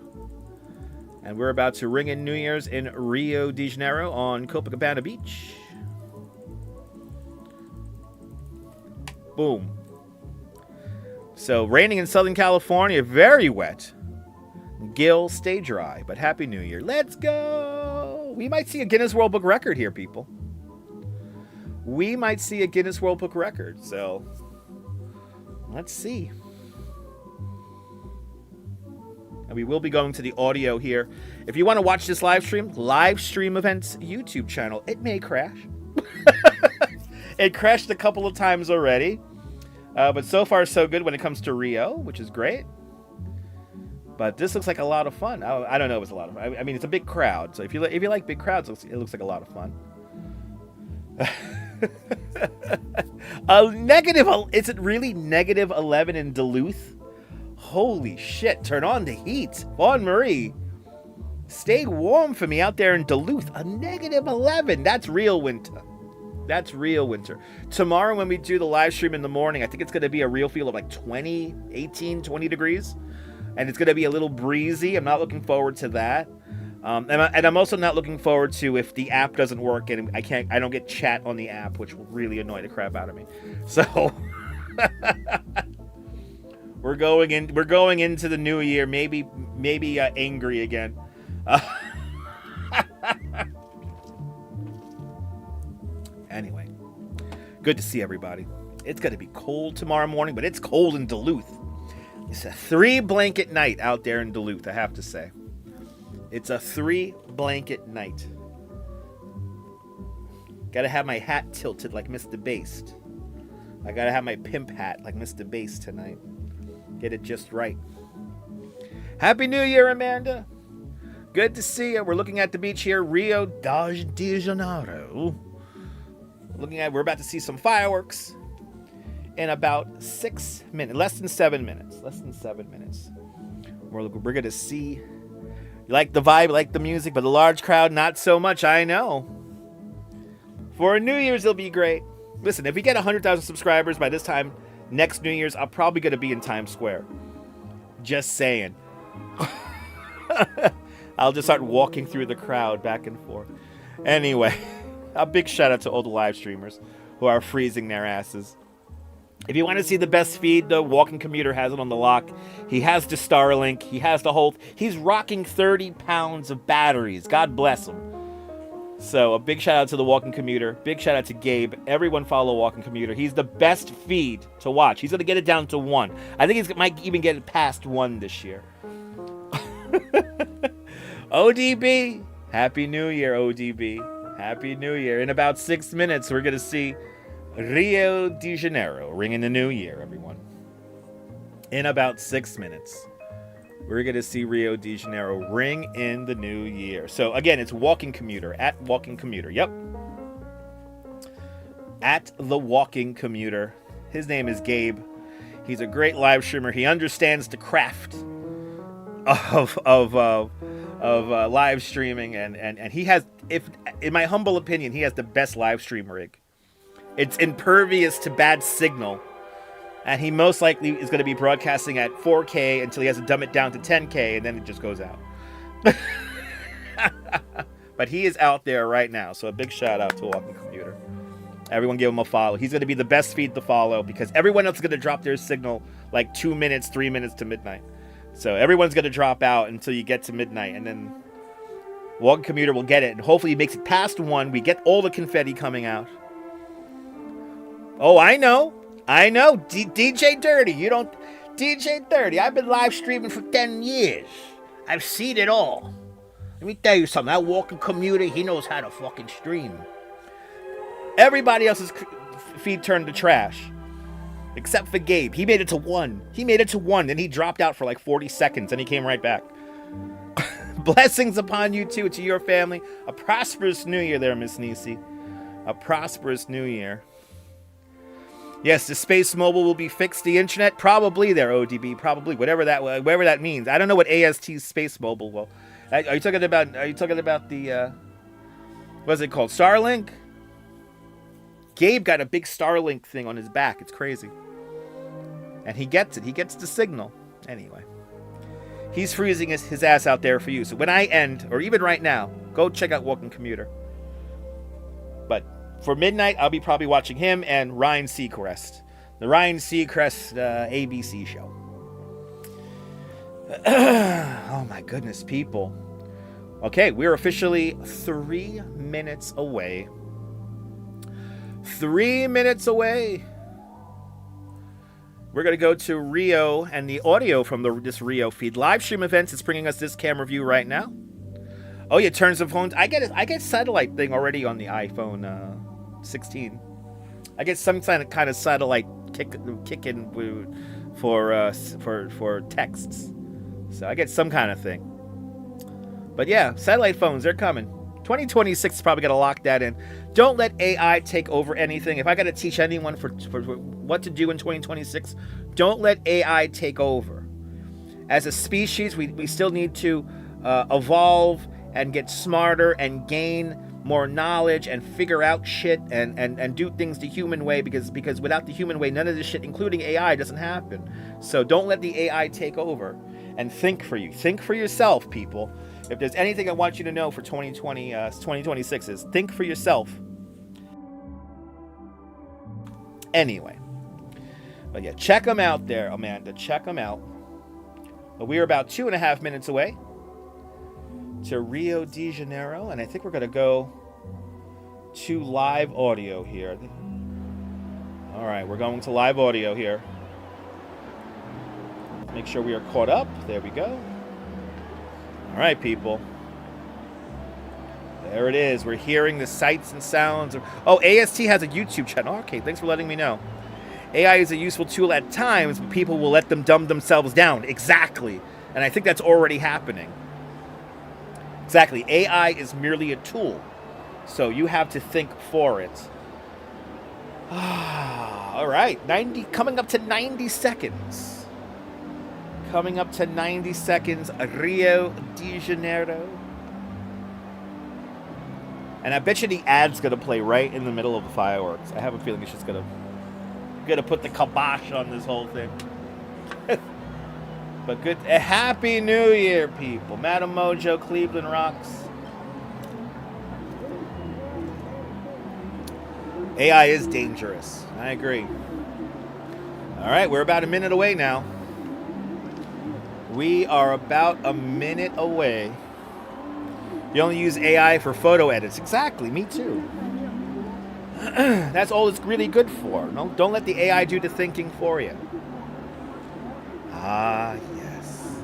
And we're about to ring in New Year's in Rio de Janeiro on Copacabana Beach. Boom. So, raining in Southern California, very wet. Gill, stay dry, but Happy New Year. Let's go! We might see a Guinness World Book record here, people. We might see a Guinness World Book record, so let's see. And we will be going to the audio here. If you want to watch this live stream events YouTube channel, it may crash. It crashed a couple of times already. But so far, so good when it comes to Rio, which is great. But this looks like a lot of fun. I don't know if it's a lot of fun. I mean, it's a big crowd. So if you like big crowds, it looks like a lot of fun. Is it really negative 11 in Duluth? Holy shit. Turn on the heat. Fawn Marie. Stay warm for me out there in Duluth. A negative 11. That's real winter. That's real winter. Tomorrow when we do the live stream in the morning, I think it's going to be a real feel of like 20 degrees. And it's going to be a little breezy. I'm not looking forward to that. And I'm also not looking forward to if the app doesn't work and I don't get chat on the app, which will really annoy the crap out of me. So we're going into the new year, maybe angry again. Anyway, good to see everybody. It's going to be cold tomorrow morning, but it's cold in Duluth. It's a 3-blanket night out there in Duluth, I have to say. It's a 3-blanket night. Gotta have my hat tilted like Mr. Based. I gotta have my pimp hat like Mr. Based tonight. Get it just right. Happy New Year, Amanda. Good to see you. We're looking at the beach here, Rio de Janeiro. We're about to see some fireworks in about 6 minutes, less than 7 minutes. We're going to see, you like the vibe, like the music, but a large crowd, not so much, I know. For New Year's, it'll be great. Listen, if we get 100,000 subscribers by this time, next New Year's, I'm probably going to be in Times Square. Just saying. I'll just start walking through the crowd back and forth. Anyway, a big shout out to all the live streamers who are freezing their asses. If you want to see the best feed, the Walking Commuter has it on the lock. He has the Starlink. He has the whole... He's rocking 30 pounds of batteries. God bless him. So a big shout out to the Walking Commuter. Big shout out to Gabe. Everyone follow Walking Commuter. He's the best feed to watch. He's going to get it down to 1. I think he might even get it past 1 this year. ODB. Happy New Year, ODB. Happy New Year. In about 6 minutes, we're going to see Rio de Janeiro ring in the new year, everyone. In about 6 minutes, we're going to see Rio de Janeiro ring in the new year. So, again, it's Walking Commuter, at Walking Commuter. Yep. At the Walking Commuter. His name is Gabe. He's a great live streamer. He understands the craft of live streaming, and he has, if in my humble opinion, he has the best live stream rig. It's impervious to bad signal, and he most likely is going to be broadcasting at 4K until he has to dumb it down to 10K, and then it just goes out. But he is out there right now, so a big shout out to Walking Computer. Everyone give him a follow. He's going to be the best feed to follow because everyone else is going to drop their signal like 2 minutes, 3 minutes to midnight. So everyone's going to drop out until you get to midnight, and then Walking Commuter will get it, and hopefully he makes it past 1. We get all the confetti coming out. Oh, I know. DJ Dirty. DJ Dirty. I've been live streaming for 10 years. I've seen it all. Let me tell you something. That Walking Commuter, he knows how to fucking stream. Everybody else's feed turned to trash. Except for Gabe. He made it to 1. Then he dropped out for like 40 seconds. And he came right back. Blessings upon you too. To your family. A prosperous new year there, Miss Nisi. A prosperous new year. Yes, the Space Mobile will be fixed. The internet, probably there, ODB, probably whatever that means. I don't know what AST Space Mobile will. Are you talking about the What's it called? Starlink? Gabe got a big Starlink thing on his back. It's crazy. And he gets it. He gets the signal. Anyway. He's freezing his ass out there for you. So when I end, or even right now, go check out Walking Commuter. But for midnight, I'll be probably watching him and Ryan Seacrest. The Ryan Seacrest ABC show. Oh my goodness, people. Okay, we're officially 3 minutes away. 3 minutes away. We're going to go to Rio, and the audio from this Rio feed. Live stream events is bringing us this camera view right now. Oh yeah, turns of phones. I get satellite thing already on the iPhone 16. I get some kind of satellite kick in for texts. So I get some kind of thing. But yeah, satellite phones, they're coming. 2026 is probably going to lock that in. Don't let AI take over anything. If I got to teach anyone for what to do in 2026, don't let AI take over. As a species, we still need to evolve and get smarter and gain more knowledge and figure out shit and do things the human way, because without the human way, none of this shit, including AI, doesn't happen. So don't let the AI take over, and think for you. Think for yourself, people. If there's anything I want you to know for 2026 is think for yourself. Anyway. But yeah, check them out there, Amanda. Check them out. But we are about 2.5 minutes away to Rio de Janeiro, and I think we're going to go to live audio here. All right, we're going to live audio here. Make sure we are caught up. There we go. All right, people. There it is. We're hearing the sights and sounds of... Oh, AST has a YouTube channel. Okay, thanks for letting me know. AI is a useful tool at times, but people will let them dumb themselves down. Exactly. And I think that's already happening. Exactly. AI is merely a tool. So you have to think for it. All right. Coming up to 90 seconds. Coming up to 90 seconds, Rio de Janeiro. And I bet you the ad's going to play right in the middle of the fireworks. I have a feeling it's just going to put the kibosh on this whole thing. But good. Happy New Year, people. Madam Mojo, Cleveland rocks. AI is dangerous. I agree. All right, we're about a minute away now. We are about a minute away. You only use AI for photo edits. Exactly, me too. That's all it's really good for. No, don't let the AI do the thinking for you. Ah, yes.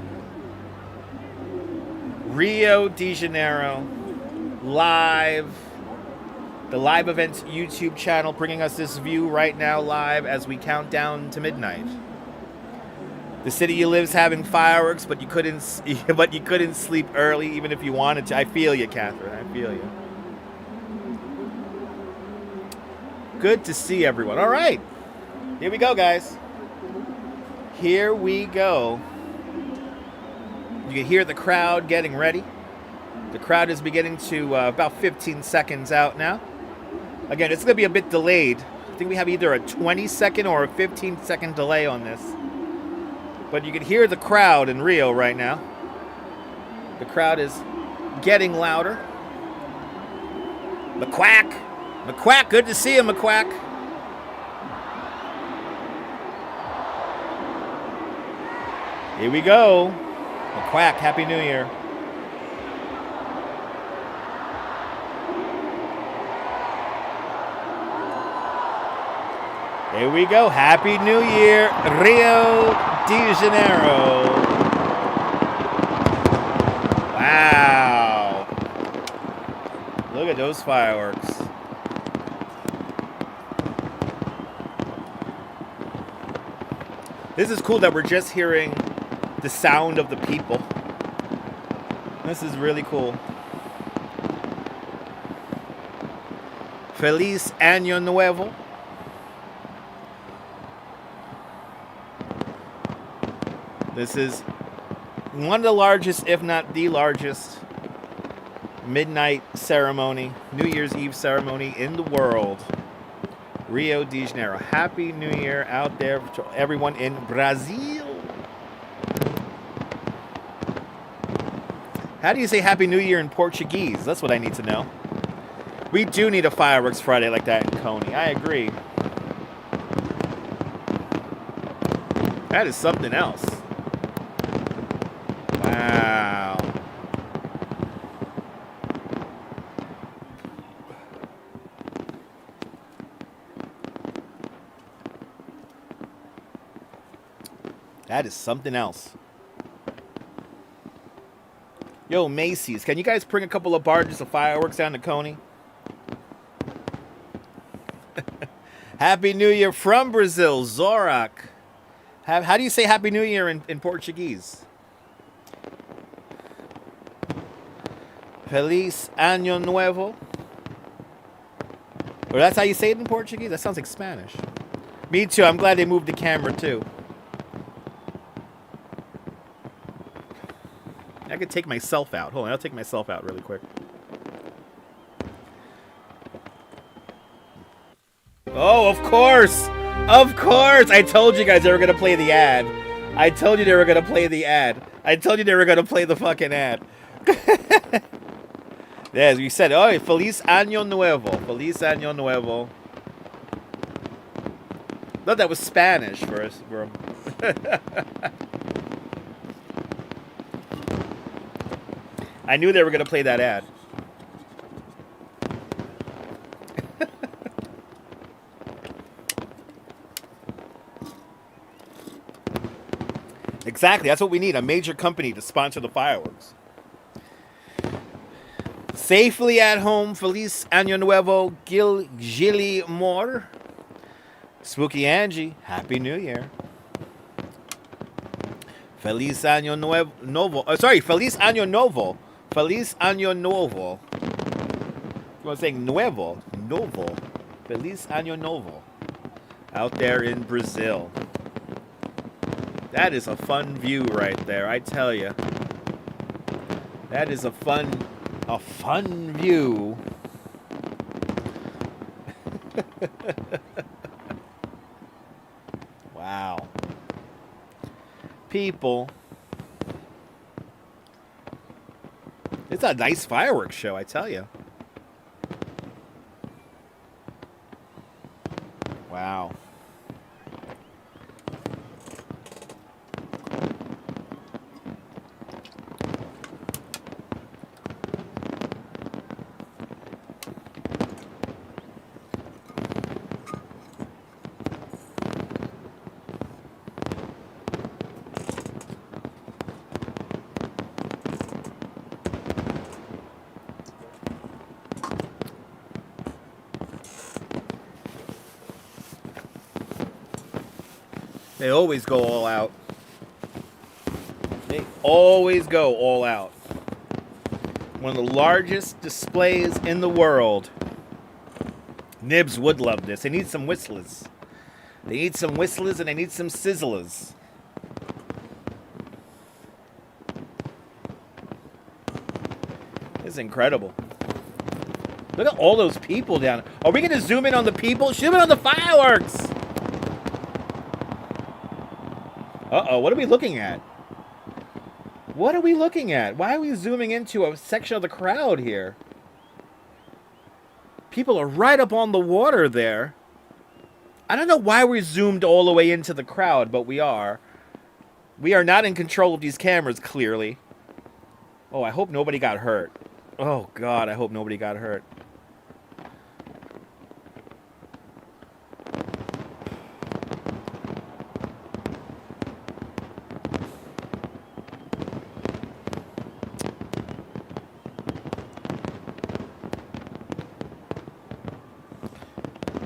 Rio de Janeiro, live. The Live Events YouTube channel bringing us this view right now live as we count down to midnight. The city you live's having fireworks, but you couldn't sleep early even if you wanted to. I feel you, Catherine. I feel you. Good to see everyone. All right. Here we go, guys. Here we go. You can hear the crowd getting ready. The crowd is beginning to about 15 seconds out now. Again, it's going to be a bit delayed. I think we have either a 20-second or a 15-second delay on this. But you can hear the crowd in Rio right now. The crowd is getting louder. McQuack. McQuack, good to see you, McQuack. Here we go. McQuack, Happy New Year. Here we go. Happy New Year, Rio de Janeiro. Wow. Look at those fireworks. This is cool that we're just hearing the sound of the people. This is really cool. Feliz Año Nuevo. This is one of the largest, if not the largest, midnight ceremony, New Year's Eve ceremony in the world. Rio de Janeiro. Happy New Year out there to everyone in Brazil. How do you say Happy New Year in Portuguese? That's what I need to know. We do need a fireworks Friday like that in Coney. I agree. That is something else. Wow. That is something else. Yo, Macy's, can you guys bring a couple of barges of fireworks down to Coney? Happy New Year from Brazil, Zorak. How do you say Happy New Year in Portuguese? Feliz Año Nuevo. Or that's how you say it in Portuguese? That sounds like Spanish. Me too. I'm glad they moved the camera too. I could take myself out. Hold on, I'll take myself out really quick. Oh, of course! Of course! I told you guys they were going to play the ad. I told you they were going to play the ad. I told you they were going to play the fucking ad. Yes, we said, oh, Feliz Año Nuevo. Feliz Año Nuevo. Thought that was Spanish for us. I knew they were going to play that ad. Exactly. That's what we need. A major company to sponsor the fireworks. Safely at home. Feliz Año Nuevo. Gilly Moore. Spooky Angie. Happy New Year. Feliz Año Nuevo. Feliz Año Novo. Feliz Año Novo. You want to say Nuevo? Novo. Feliz Año Novo. Out there in Brazil. That is a fun view right there, I tell you. That is a fun view. Wow. People. It's a nice fireworks show, I tell you. Wow. They always go all out. They always go all out. One of the largest displays in the world. Nibs would love this. They need some whistlers. They need some whistlers and they need some sizzlers. This is incredible. Look at all those people down there. Are we going to zoom in on the people? Zoom in on the fireworks! Uh-oh, what are we looking at? What are we looking at? Why are we zooming into a section of the crowd here? People are right up on the water there. I don't know why we zoomed all the way into the crowd, but we are. We are not in control of these cameras, clearly. Oh, I hope nobody got hurt. Oh, God, I hope nobody got hurt.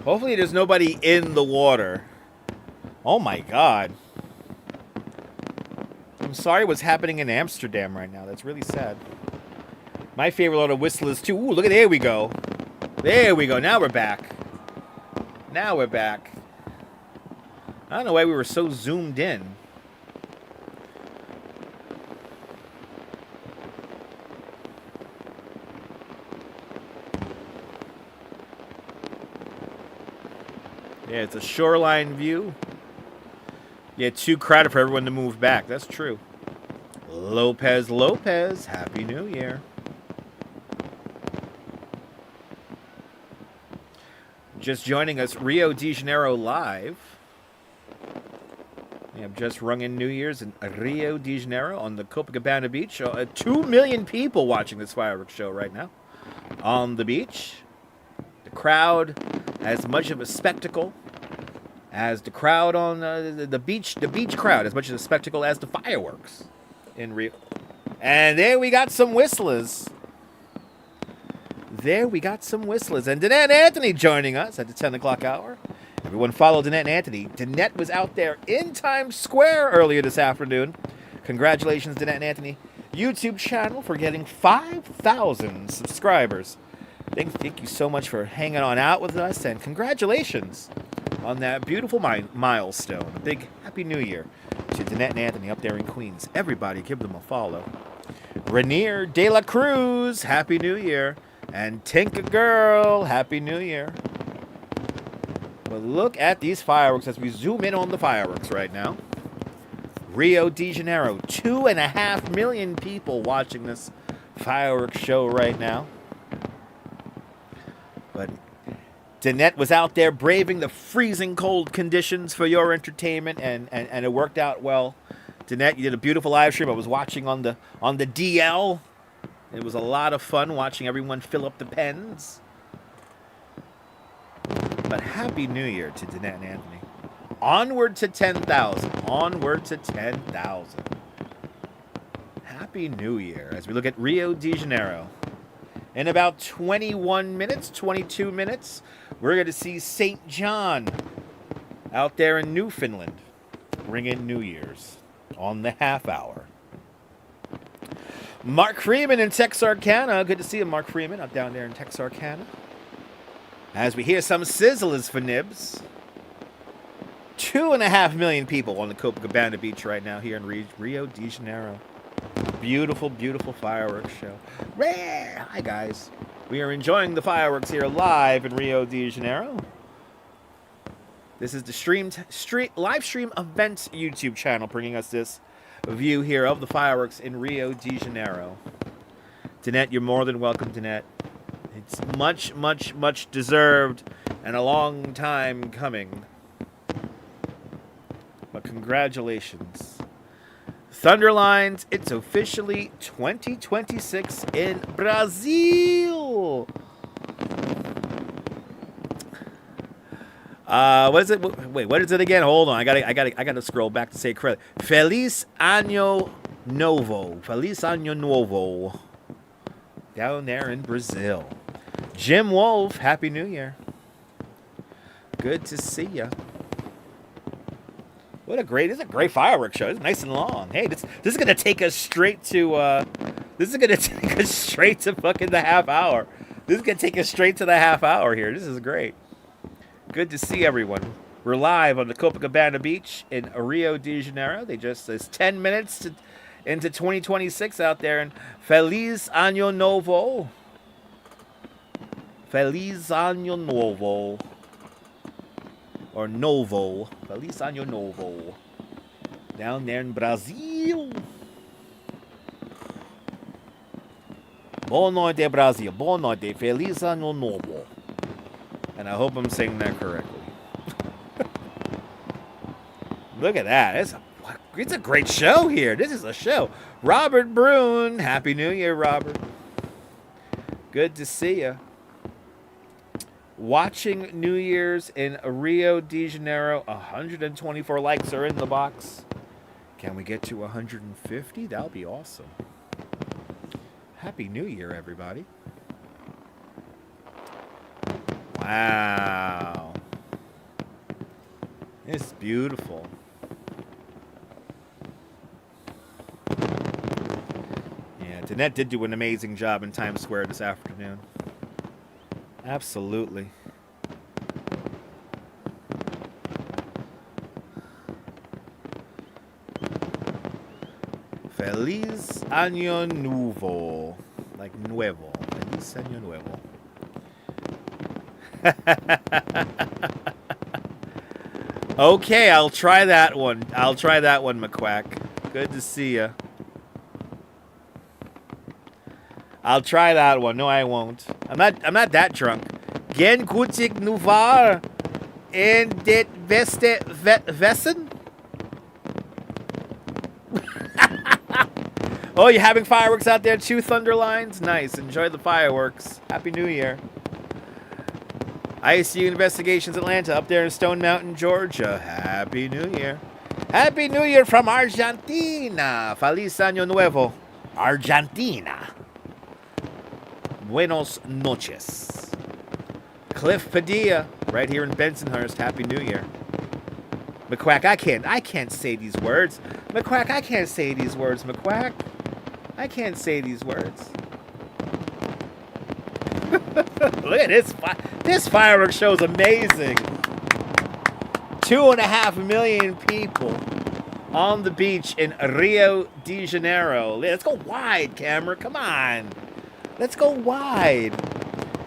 Hopefully there's nobody in the water. Oh my God. I'm sorry what's happening in Amsterdam right now. That's really sad. My favorite lot of whistlers too. Ooh, look at, there we go. There we go. Now we're back. Now we're back. I don't know why we were so zoomed in. Yeah, it's a shoreline view. Yeah, too crowded for everyone to move back. That's true. Lopez, Happy New Year. Just joining us, Rio de Janeiro live. We have just rung in New Year's in Rio de Janeiro on the Copacabana beach. 2 million people watching this fireworks show right now on the beach. The crowd, as much of a spectacle as the crowd on the beach crowd, as much of a spectacle as the fireworks in Rio. And there we got some whistlers. And Danette Anthony joining us at the 10 o'clock hour. Everyone follow Danette Anthony. Danette was out there in Times Square earlier this afternoon. Congratulations, Danette Anthony YouTube channel for getting 5,000 subscribers. Thank you so much for hanging on out with us, and congratulations on that beautiful milestone. A big Happy New Year to Danette and Anthony up there in Queens. Everybody give them a follow. Rainier De La Cruz, Happy New Year. And Tinka Girl, Happy New Year. But look at these fireworks as we zoom in on the fireworks right now. Rio de Janeiro, 2.5 million people watching this fireworks show right now. But Danette was out there braving the freezing cold conditions for your entertainment, and it worked out well. Danette, you did a beautiful live stream. I was watching on the DL. It was a lot of fun watching everyone fill up the pens. But Happy New Year to Danette and Anthony. Onward to 10,000. Onward to 10,000. Happy New Year as we look at Rio de Janeiro. In about 21 minutes, 22 minutes, we're going to see St. John out there in Newfoundland ring in New Year's on the half hour. Mark Freeman in Texarkana. Good to see you, Mark Freeman, up down there in Texarkana. As we hear some sizzlers for nibs. 2.5 million people on the Copacabana beach right now here in Rio de Janeiro. Beautiful, beautiful fireworks show. Hi, guys. We are enjoying the fireworks here live in Rio de Janeiro. This is the live stream event YouTube channel bringing us this view here of the fireworks in Rio de Janeiro. Danette, you're more than welcome, Danette. It's much, much, much deserved and a long time coming. But congratulations. Thunderlines, it's officially 2026 in Brazil. What is it? Wait, what is it again? Hold on. I gotta scroll back to say it correctly. Feliz Año Novo. Feliz Año Novo. Down there in Brazil. Jim Wolf, Happy New Year. Good to see ya. This is a great fireworks show. It's nice and long. Hey, this is gonna take us straight to fucking the half hour. This is gonna take us straight to the half hour here. This is great. Good to see everyone. We're live on the Copacabana beach in Rio de Janeiro. It's 10 minutes into 2026 out there, and Feliz Año Novo. Feliz Año Novo. Or Novo. Feliz Año Novo. Down there in Brazil. Boa noite, Brazil. Boa noite. Feliz Año Novo. And I hope I'm saying that correctly. Look at that. It's a great show here. This is a show. Robert Brune. Happy New Year, Robert. Good to see you. Watching New Year's in Rio de Janeiro. 124 likes are in the box. Can we get to 150? That'll be awesome. Happy New Year, everybody. Wow. It's beautiful. Yeah, Danette did do an amazing job in Times Square this afternoon. Absolutely. Feliz Año Nuevo. Like nuevo. Feliz Año Nuevo. Okay, I'll try that one. I'll try that one, McQuack. Good to see ya. I'll try that one. No, I won't. I'm not that drunk. Gen kutik nuvar in dit veste vessen? Oh, you having fireworks out there too, Thunderlines? Nice. Enjoy the fireworks. Happy New Year. ICU Investigations Atlanta up there in Stone Mountain, Georgia. Happy New Year. Happy New Year from Argentina. Feliz Año Nuevo. Argentina. Buenos noches. Cliff Padilla, right here in Bensonhurst. Happy New Year. McQuack, I can't say these words. McQuack, I can't say these words, McQuack. I can't say these words. Look at this. This fireworks show is amazing. 2.5 million people on the beach in Rio de Janeiro. Let's go wide, camera. Come on. Let's go wide.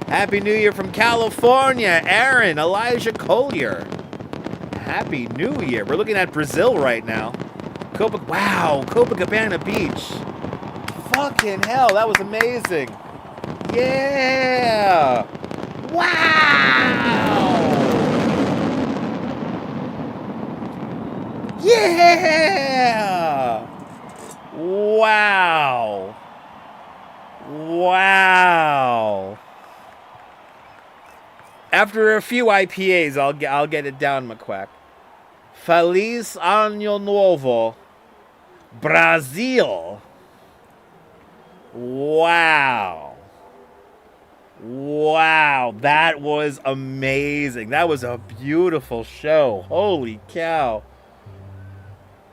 Happy New Year from California. Aaron, Elijah Collier. Happy New Year. We're looking at Brazil right now. Wow, Copacabana Beach. Fucking hell, that was amazing. Yeah. Wow. Yeah. Wow. Wow. After a few IPAs, I'll get it down, McQuack. Feliz Año Nuevo, Brazil. Wow. Wow, that was amazing. That was a beautiful show. Holy cow.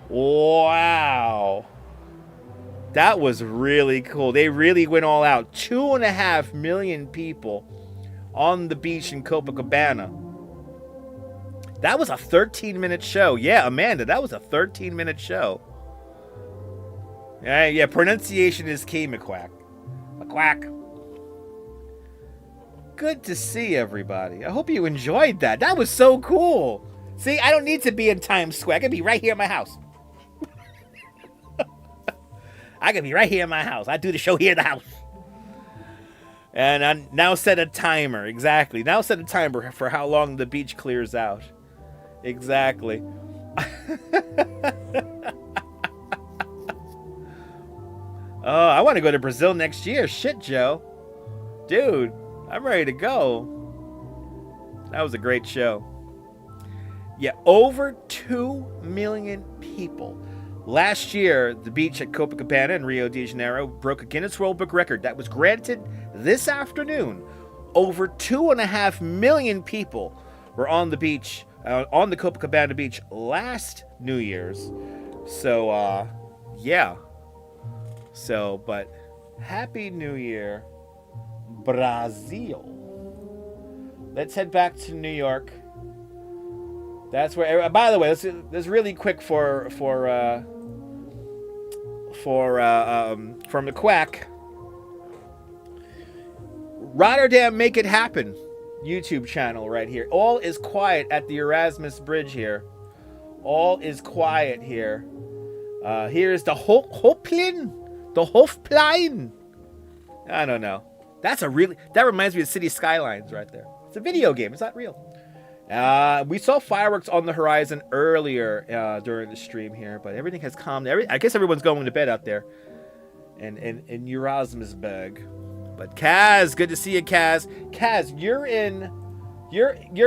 Wow. That was really cool. They really went all out. 2.5 million people on the beach in Copacabana. That was a 13-minute show. Yeah, Amanda, that was a 13-minute show. Yeah, pronunciation is key, McQuack. McQuack. Good to see everybody. I hope you enjoyed that. That was so cool. See, I don't need to be in Times Square. I can be right here in my house. I can be right here in my house. I do the show here in the house. And I now set a timer. Exactly. Now set a timer for how long the beach clears out. Exactly. Oh, I want to go to Brazil next year. Shit, Joe. Dude, I'm ready to go. That was a great show. Yeah, over 2 million people. Last year, the beach at Copacabana in Rio de Janeiro broke a Guinness World Book record that was granted this afternoon. Over 2.5 million people were on the beach, on the Copacabana beach last New Year's. So, yeah. So, but Happy New Year, Brazil. Let's head back to New York. That's where. By the way, this really quick from the Quack. Rotterdam, make it happen. YouTube channel right here. All is quiet at the Erasmus Bridge here. All is quiet here. Here's the Hofplein. The Hofplein. I don't know. That reminds me of City Skylines right there. It's a video game. It's not real. We saw fireworks on the horizon earlier during the stream here, but everything has calmed. I guess everyone's going to bed out there in Erasmusburg. But Kaz, good to see you, Kaz. Kaz, you're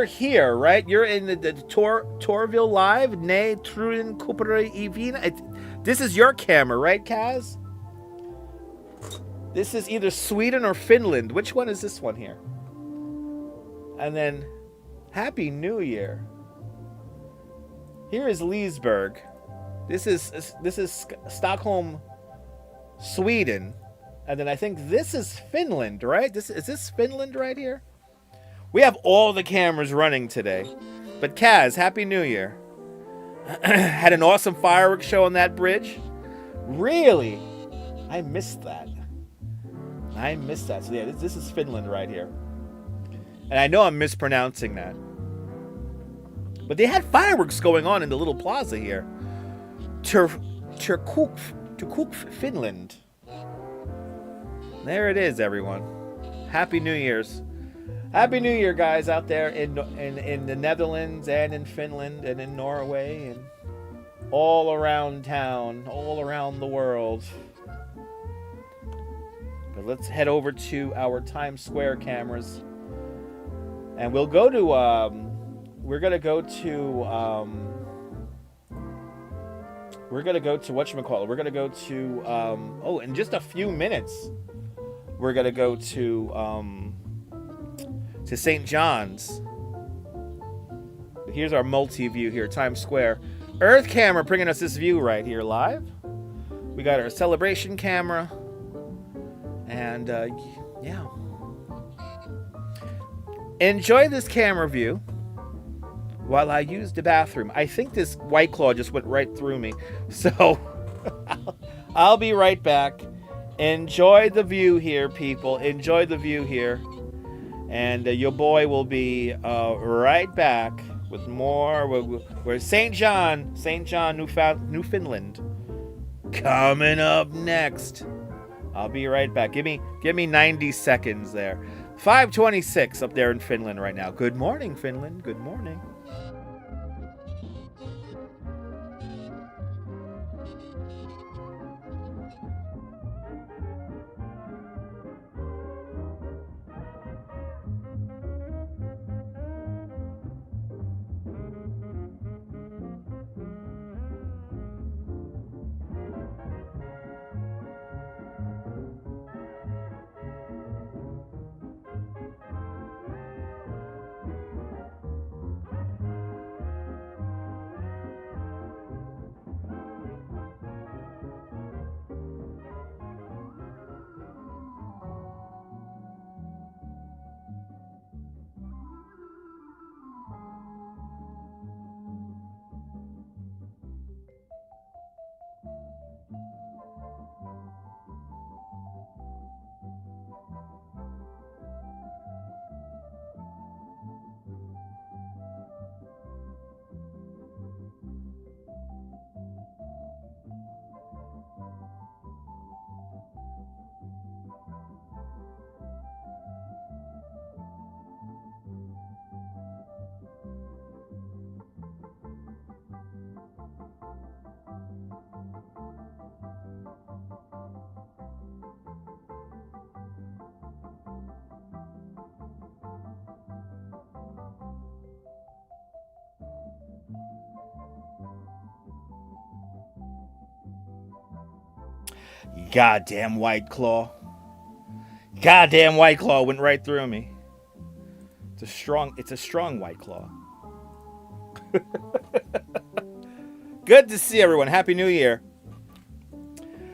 here, right? You're in the Torville Live, Ne Truden Kupere Evina. This is your camera, right, Kaz? This is either Sweden or Finland. Which one is this one here? And then Happy New Year. Here is Leesburg. This is Stockholm, Sweden. And then I think this is Finland, right? Is this Finland right here? We have all the cameras running today. But Kaz, Happy New Year. Had an awesome fireworks show on that bridge. Really? I missed that. So yeah, this is Finland right here. And I know I'm mispronouncing that. But they had fireworks going on in the little plaza here. Turku, Finland. There it is, everyone. Happy New Year's. Happy New Year, guys, out there in the Netherlands and in Finland and in Norway and all around town, all around the world. But let's head over to our Times Square cameras. And we'll go to, we're going to go to whatchamacallit. We're going to go to, oh, in just a few minutes, we're going to go to St. John's. Here's our multi-view here, Times Square. Earth camera bringing us this view right here live. We got our celebration camera. And, yeah. Enjoy this camera view while I use the bathroom. I think this White Claw just went right through me. So, I'll be right back. Enjoy the view here, people. Enjoy the view here. And your boy will be right back with more. We're St. John, Newfoundland. Coming up next. I'll be right back. Give me 90 seconds there. 5:26 up there in Finland right now. Good morning, Finland. Good morning. Goddamn White Claw. Goddamn White Claw went right through me. It's a strong White Claw. Good to see everyone. Happy New Year.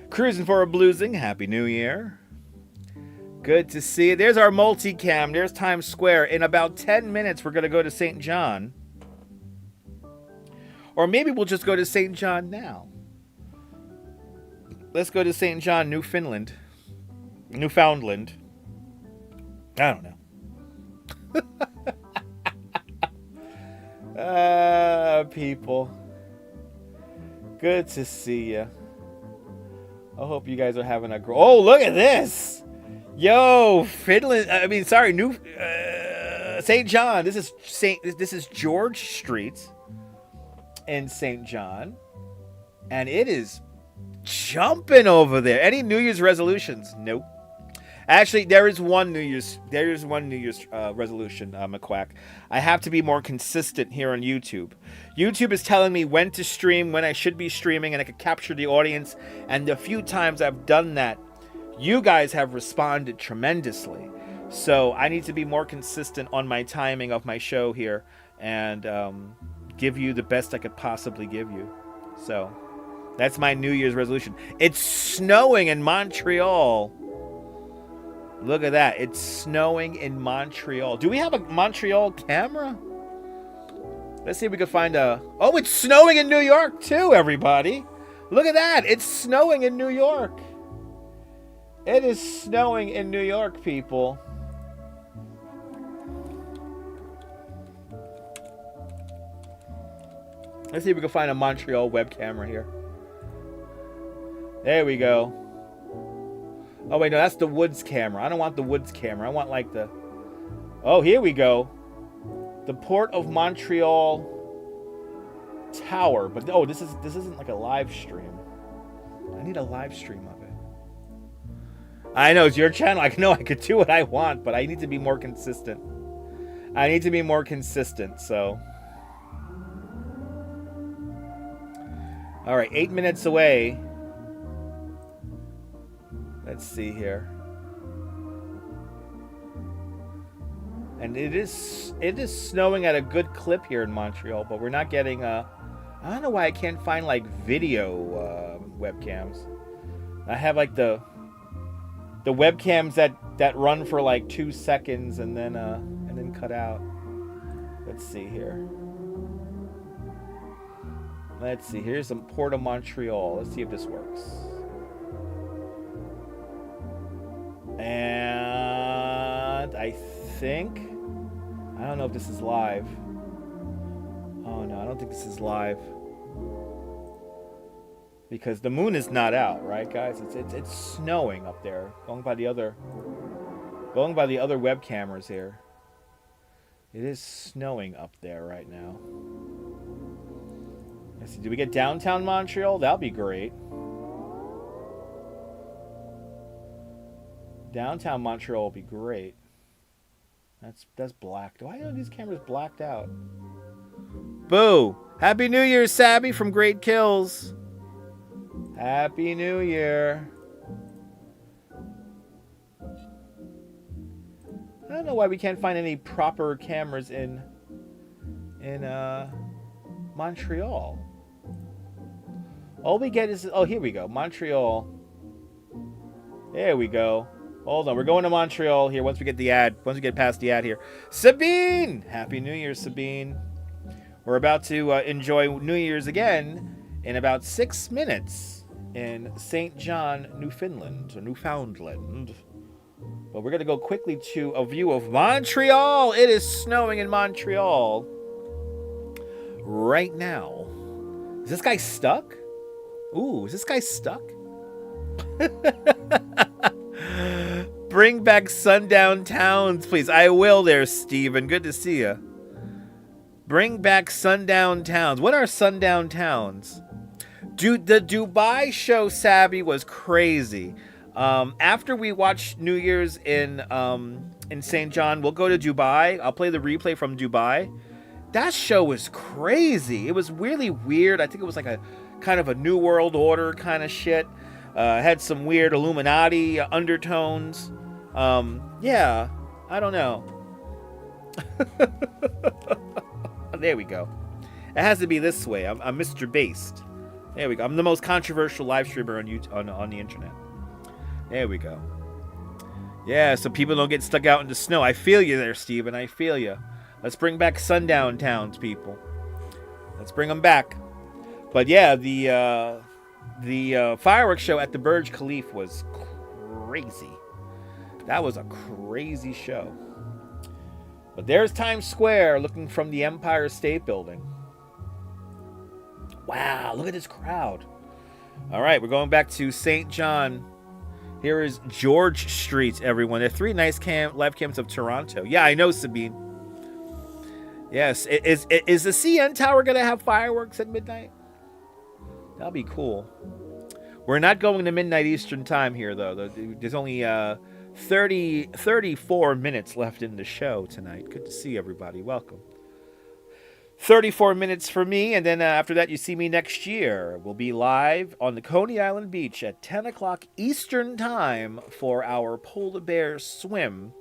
Cruising for a Bluesing. Happy New Year. Good to see you. There's our multicam. There's Times Square. In about 10 minutes, we're going to go to St. John. Or maybe we'll just go to St. John now. Let's go to St. John, Newfoundland. I don't know. People. Good to see you. I hope you guys are having a oh, look at this. Yo, Finland. St. John. This is George Street in St. John. And it is jumping over there. Any New Year's resolutions? Nope. Actually, there is one New Year's resolution, McQuack. I have to be more consistent here on YouTube. YouTube is telling me when to stream, when I should be streaming, and I could capture the audience. And the few times I've done that, you guys have responded tremendously. So I need to be more consistent on my timing of my show here and give you the best I could possibly give you. So that's my New Year's resolution. It's snowing in Montreal. Look at that. It's snowing in Montreal. Do we have a Montreal camera? Let's see if we can find a... Oh, it's snowing in New York too, everybody. Look at that. It's snowing in New York. It is snowing in New York, people. Let's see if we can find a Montreal web camera here. There we go. Oh, wait, no, that's the Woods camera. I don't want the Woods camera. I want, like, the... Oh, here we go. The Port of Montreal Tower. But, oh, this isn't, like, a live stream. I need a live stream of it. I know, it's your channel. I know I could do what I want, but I need to be more consistent. I need to be more consistent, so... All right, 8 minutes away. Let's see here. And it is snowing at a good clip here in Montreal, but we're not getting I don't know why I can't find like video webcams. I have like the webcams that run for like 2 seconds and then cut out. Let's see here. Let's see. Here's the Port of Montreal. Let's see if this works. And I think... I don't know if this is live. Oh, no. I don't think this is live. Because the moon is not out, right, guys? It's snowing up there. Going by the other web cameras here. It is snowing up there right now. Let's see, do we get downtown Montreal? That'll be great. Downtown Montreal will be great. That's black. Why are these cameras blacked out? Boo! Happy New Year, Sabby from Great Kills. Happy New Year. I don't know why we can't find any proper cameras in Montreal. All we get is... Oh, here we go. Montreal. There we go. Hold on. We're going to Montreal here once we get the ad. Once we get past the ad here. Sabine! Happy New Year, Sabine. We're about to enjoy New Year's again in about 6 minutes in St. John, Newfoundland. But we're going to go quickly to a view of Montreal. It is snowing in Montreal right now. Is this guy stuck? Ooh, is this guy stuck? Bring back sundown towns, please. I will there, Steven. Good to see you. Bring back sundown towns. What are sundown towns? Dude, the Dubai show, Sabby, was crazy. After we watch New Year's in St. John, we'll go to Dubai. I'll play the replay from Dubai. That show was crazy. It was really weird. I think it was like a kind of a New World Order kind of shit. Had some weird Illuminati undertones. Yeah, I don't know. There we go. It has to be this way. I'm Mr. Based. There we go. I'm the most controversial live streamer on YouTube, on the internet. There we go. Yeah, so people don't get stuck out in the snow. I feel you there, Steven. I feel you. Let's bring back sundown towns, people. Let's bring them back. But yeah, the fireworks show at the Burj Khalifa was crazy. That was a crazy show. But there's Times Square looking from the Empire State Building. Wow, look at this crowd. All right, we're going back to St. John. Here is George Street, everyone. There are 3 nice live cams of Toronto. Yeah, I know, Sabine. Yes, is the CN Tower going to have fireworks at midnight? That'll be cool. We're not going to midnight Eastern time here, though. There's only 34 minutes left in the show tonight. Good to see everybody. Welcome. 34 minutes for me, and then after that, you see me next year. We'll be live on the Coney Island Beach at 10 o'clock Eastern time for our Polar Bear swim.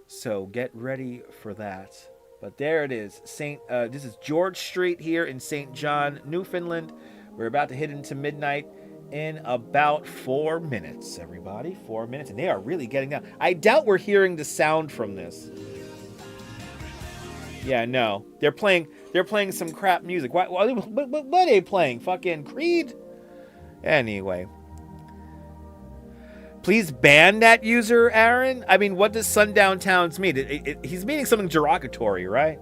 So get ready for that. But there it is. This is George Street here in St. John, Newfoundland. We're about to hit into midnight in about 4 minutes, everybody. 4 minutes, and they are really getting down. I doubt we're hearing the sound from this. Yeah, no. They're playing some crap music. What are they playing? Fucking Creed? Anyway. Please ban that user, Aaron. I mean, what does sundown towns mean? He's meaning something derogatory, right?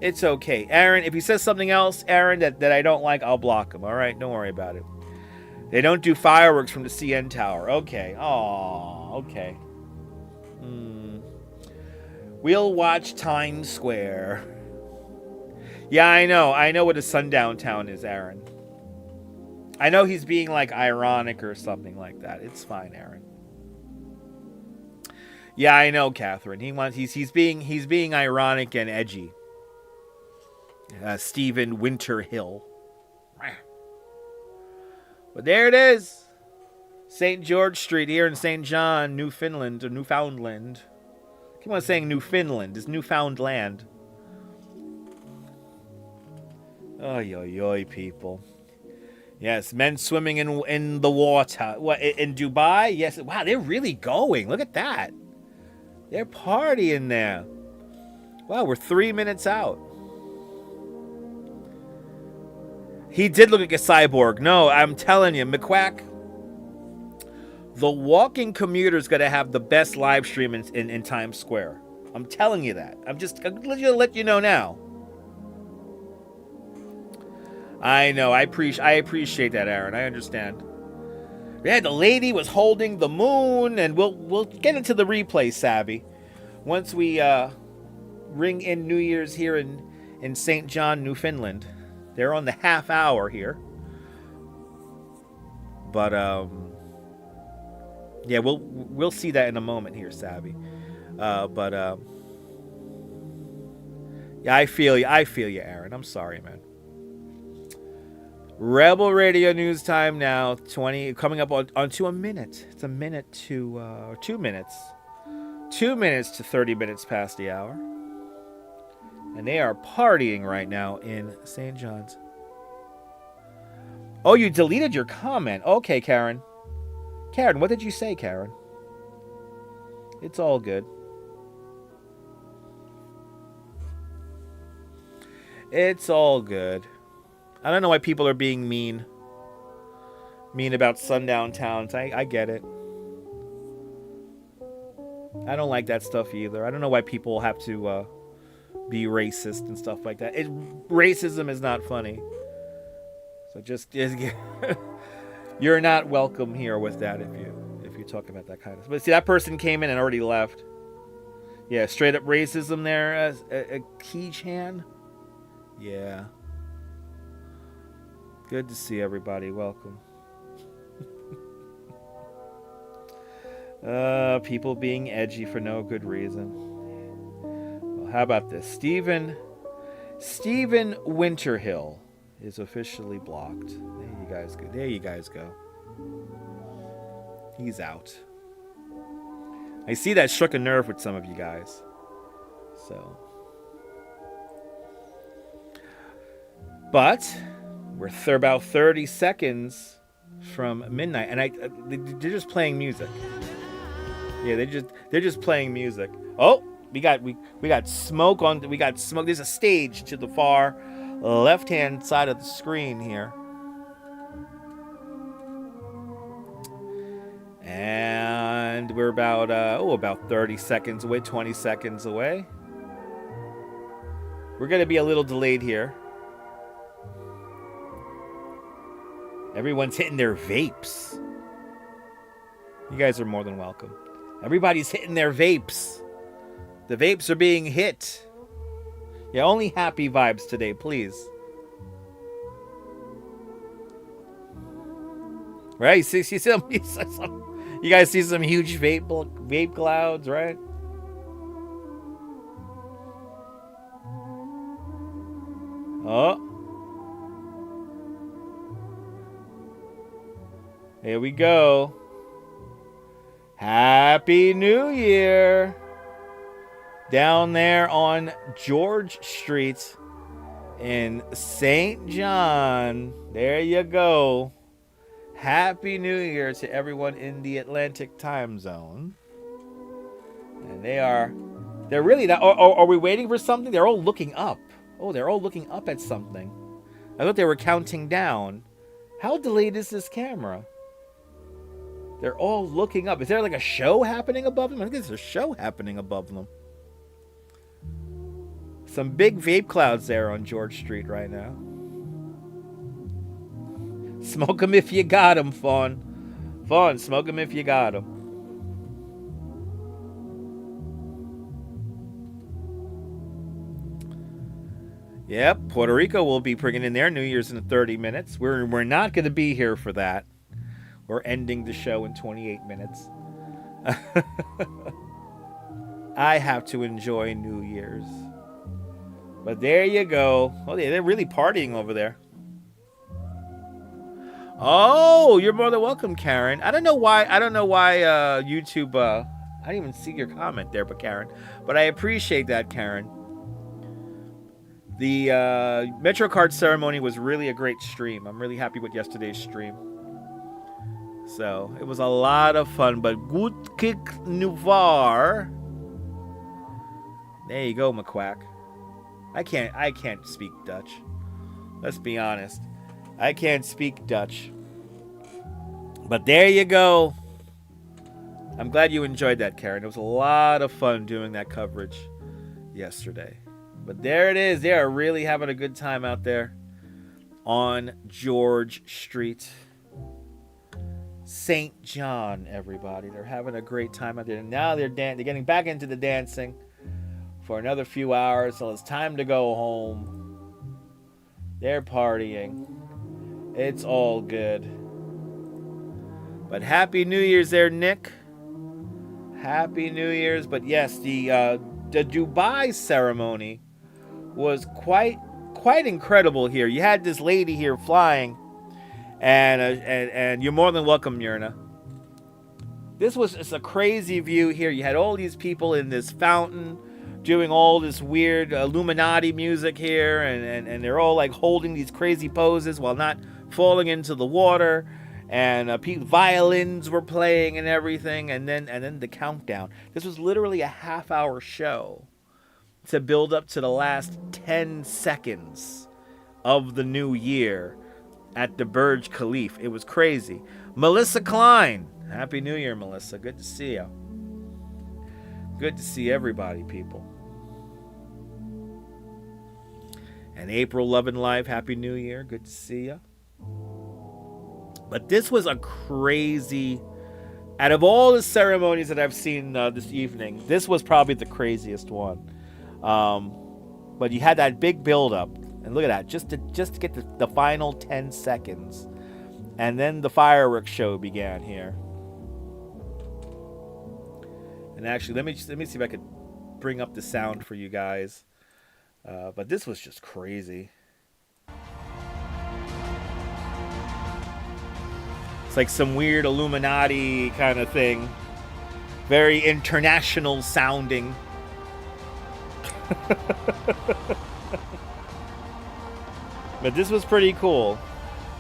It's okay. Aaron, if he says something else, Aaron, that I don't like, I'll block him. All right? Don't worry about it. They don't do fireworks from the CN Tower. Okay. Oh, okay. We'll watch Times Square. Yeah, I know. I know what a sundown town is, Aaron. I know he's being like ironic or something like that. It's fine, Aaron. Yeah, I know, Catherine. He's being ironic and edgy. Stephen Winterhill. But there it is. St. George Street here in St. John, Newfoundland, or Newfoundland. I keep on saying Newfoundland. It's Newfoundland. Oy, oy, oy, people. Yes, men swimming in the water. What, in Dubai? Yes. Wow, they're really going. Look at that. They're partying there. Wow, we're 3 minutes out. He did look like a cyborg. No, I'm telling you, McQuack. The walking commuter's going to have the best live stream in Times Square. I'm telling you that. I'm let you know now. I know. I appreciate that, Aaron. I understand. Yeah, the lady was holding the moon, and we'll get into the replay, Savvy, once we ring in New Year's here in St. John, Newfoundland. They're on the half hour here, but yeah, we'll see that in a moment here, Savvy. Yeah, I feel you, Aaron. I'm sorry, man. Rebel Radio News time now. 20 coming up onto a minute. It's a minute to 2 minutes. 2 minutes to 30 minutes past the hour. And they are partying right now in St. John's. Oh, you deleted your comment. Okay, Karen. Karen, what did you say, Karen? It's all good. It's all good. I don't know why people are being mean. Mean about sundown towns. I get it. I don't like that stuff either. I don't know why people have to be racist and stuff like that. Racism is not funny. So just you're not welcome here with that if you talk about that kind of stuff. But see, that person came in and already left. Yeah, straight up racism there, Key-chan. Yeah. Good to see everybody. Welcome. People being edgy for no good reason. Well, how about this? Stephen Winterhill is officially blocked. There you guys go. He's out. I see that struck a nerve with some of you guys. So. But we're about 30 seconds from midnight, and they're just playing music. Yeah, they're just playing music. Oh, we got smoke on. We got smoke. There's a stage to the far left-hand side of the screen here, and we're about 30 seconds away, 20 seconds away. We're gonna be a little delayed here. Everyone's hitting their vapes. You guys are more than welcome. Everybody's hitting their vapes. The vapes are being hit. Yeah, only happy vibes today, please. Right? You see some, you guys see some huge vape clouds, right? Oh. Here we go. Happy New Year. Down there on George Street in St. John. There you go. Happy New Year to everyone in the Atlantic time zone. And they're really not. Are we waiting for something? They're all looking up. Oh, they're all looking up at something. I thought they were counting down. How delayed is this camera? They're all looking up. Is there like a show happening above them? I think there's a show happening above them. Some big vape clouds there on George Street right now. Smoke 'em if you got 'em, Fawn. Fawn, smoke 'em if you got 'em. Yep, Puerto Rico will be bringing in their New Year's in 30 minutes. We're not going to be here for that. We're ending the show in 28 minutes. I have to enjoy New Year's. But there you go. Oh, they're really partying over there. Oh, you're more than welcome, Karen. I don't know why YouTube I didn't even see your comment there, but Karen. But I appreciate that, Karen. The MetroCard ceremony was really a great stream. I'm really happy with yesterday's stream. So, it was a lot of fun, but good kick Nuvar. There you go, McQuack. I can't speak Dutch. Let's be honest. I can't speak Dutch. But there you go. I'm glad you enjoyed that, Karen. It was a lot of fun doing that coverage yesterday. But there it is. They are really having a good time out there on George Street. St. John, everybody. They're having a great time out there. And now they're getting back into the dancing for another few hours. So it's time to go home. They're partying. It's all good. But Happy New Year's there, Nick. Happy New Year's. But yes, the Dubai ceremony was quite incredible here. You had this lady here flying, and you're more than welcome, Myrna. This was just a crazy view here. You had all these people in this fountain doing all this weird Illuminati music here, and they're all like holding these crazy poses while not falling into the water, and violins were playing and everything, and then the countdown. This was literally a half-hour show to build up to the last 10 seconds of the new year at the Burj Khalifa. It was crazy. Melissa Klein. Happy New Year, Melissa. Good to see you. Good to see everybody, people. And April Lovin' Live. Happy New Year. Good to see you. But this was a crazy... Out of all the ceremonies that I've seen this evening, this was probably the craziest one. But you had that big build-up, and look at that, just to get the final 10 seconds, and then the fireworks show began here. And actually, let me see if I could bring up the sound for you guys. But this was just crazy. It's like some weird Illuminati kind of thing, very international sounding. But this was pretty cool.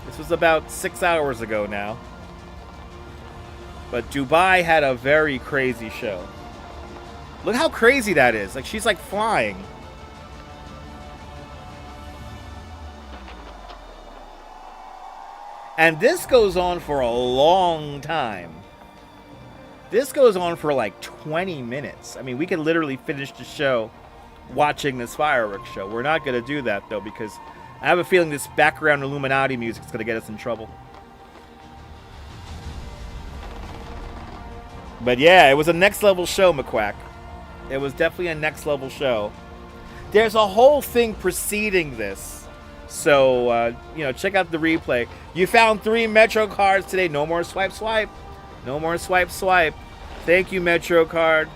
This was about 6 hours ago now. But Dubai had a very crazy show. Look how crazy that is. Like, she's like flying. And this goes on for a long time. This goes on for like 20 minutes. I mean, we could literally finish the show watching this fireworks show. We're not going to do that, though, because I have a feeling this background Illuminati music is going to get us in trouble. But yeah, it was a next level show, McQuack. It was definitely a next level show. There's a whole thing preceding this. So, check out the replay. You found 3 Metro cards today. No more swipe, swipe. No more swipe, swipe. Thank you, Metro card.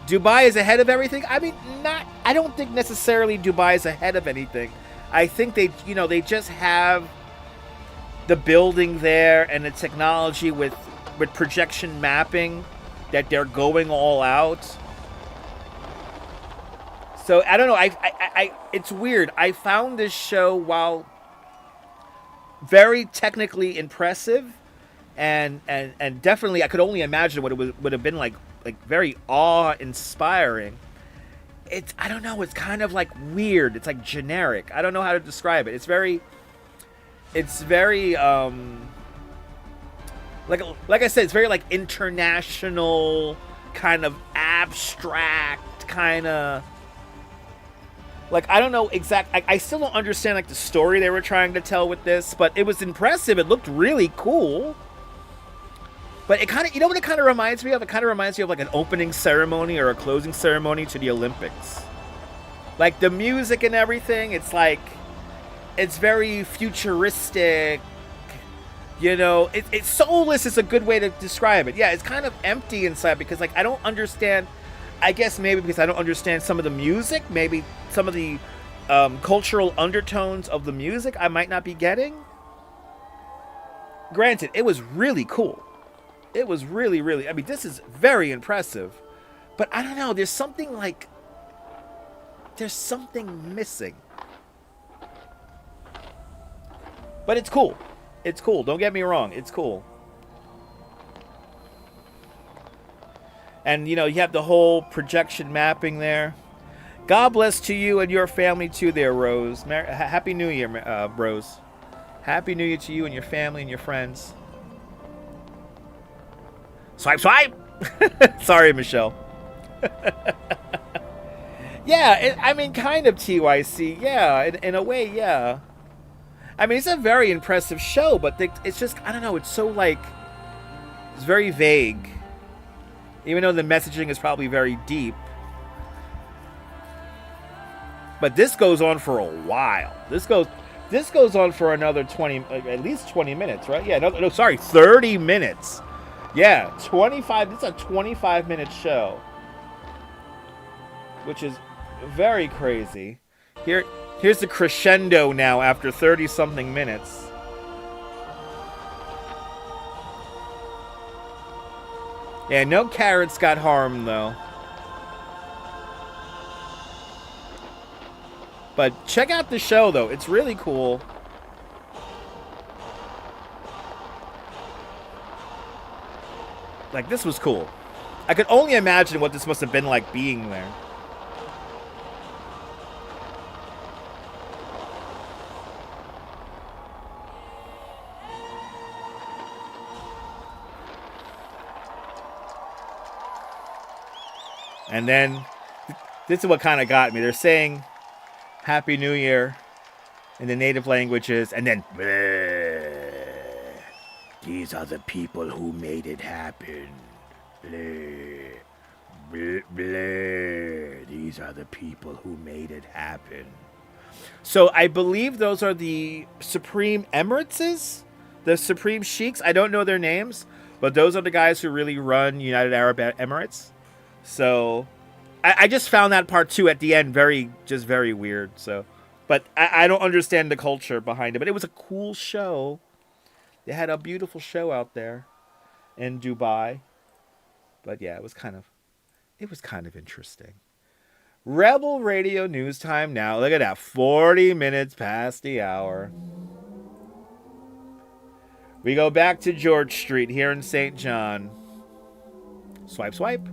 Dubai is ahead of everything. I mean, I don't think necessarily Dubai is ahead of anything. I think they just have the building there and the technology with projection mapping that they're going all out. So I don't know. I it's weird. I found this show, while very technically impressive, and definitely I could only imagine what it would have been like very awe-inspiring. I don't know, it's kind of like weird. It's like generic. I don't know how to describe it. It's very like I said, it's very like international, kind of abstract kind of like, I don't know I still don't understand like the story they were trying to tell with this, but it was impressive. It looked really cool. But it kind of, you know what it kind of reminds me of? It kind of reminds me of like an opening ceremony or a closing ceremony to the Olympics. Like the music and everything, it's like, it's very futuristic. You know, it's soulless is a good way to describe it. Yeah, it's kind of empty inside because like I don't understand. I guess maybe because I don't understand some of the music, maybe some of the cultural undertones of the music I might not be getting. Granted, it was really cool. It was really, really, I mean, this is very impressive. But I don't know, there's something missing. But it's cool. It's cool. Don't get me wrong. It's cool. And, you know, you have the whole projection mapping there. God bless to you and your family too there, Rose. Happy New Year, Rose. Happy New Year to you and your family and your friends. Swipe, swipe! Sorry, Michelle. Yeah, I mean, kind of TYC. Yeah, in a way, yeah. I mean, it's a very impressive show, but it's just, I don't know, it's so, like, it's very vague. Even though the messaging is probably very deep. But this goes on for a while. This goes on for another 20, at least 20 minutes, right? Yeah, no, sorry, 30 minutes. Yeah, 25, this is a 25-minute show. Which is very crazy. Here's the crescendo now after 30-something minutes. Yeah, no carrots got harmed, though. But check out the show, though. It's really cool. Like, this was cool. I could only imagine what this must have been like being there. And then, this is what kind of got me. They're saying Happy New Year in the native languages, and then, bleh, these are the people who made it happen. Bleh, bleh, bleh, these are the people who made it happen. So I believe those are the Supreme Emirates, the Supreme Sheiks. I don't know their names, but those are the guys who really run United Arab Emirates. So, I just found that part too at the end very weird. So, but I don't understand the culture behind it. But it was a cool show. They had a beautiful show out there in Dubai. But yeah, it was kind of interesting. Rebel Radio News time now. Look at that, 40 minutes past the hour. We go back to George Street here in St. John. Swipe, swipe.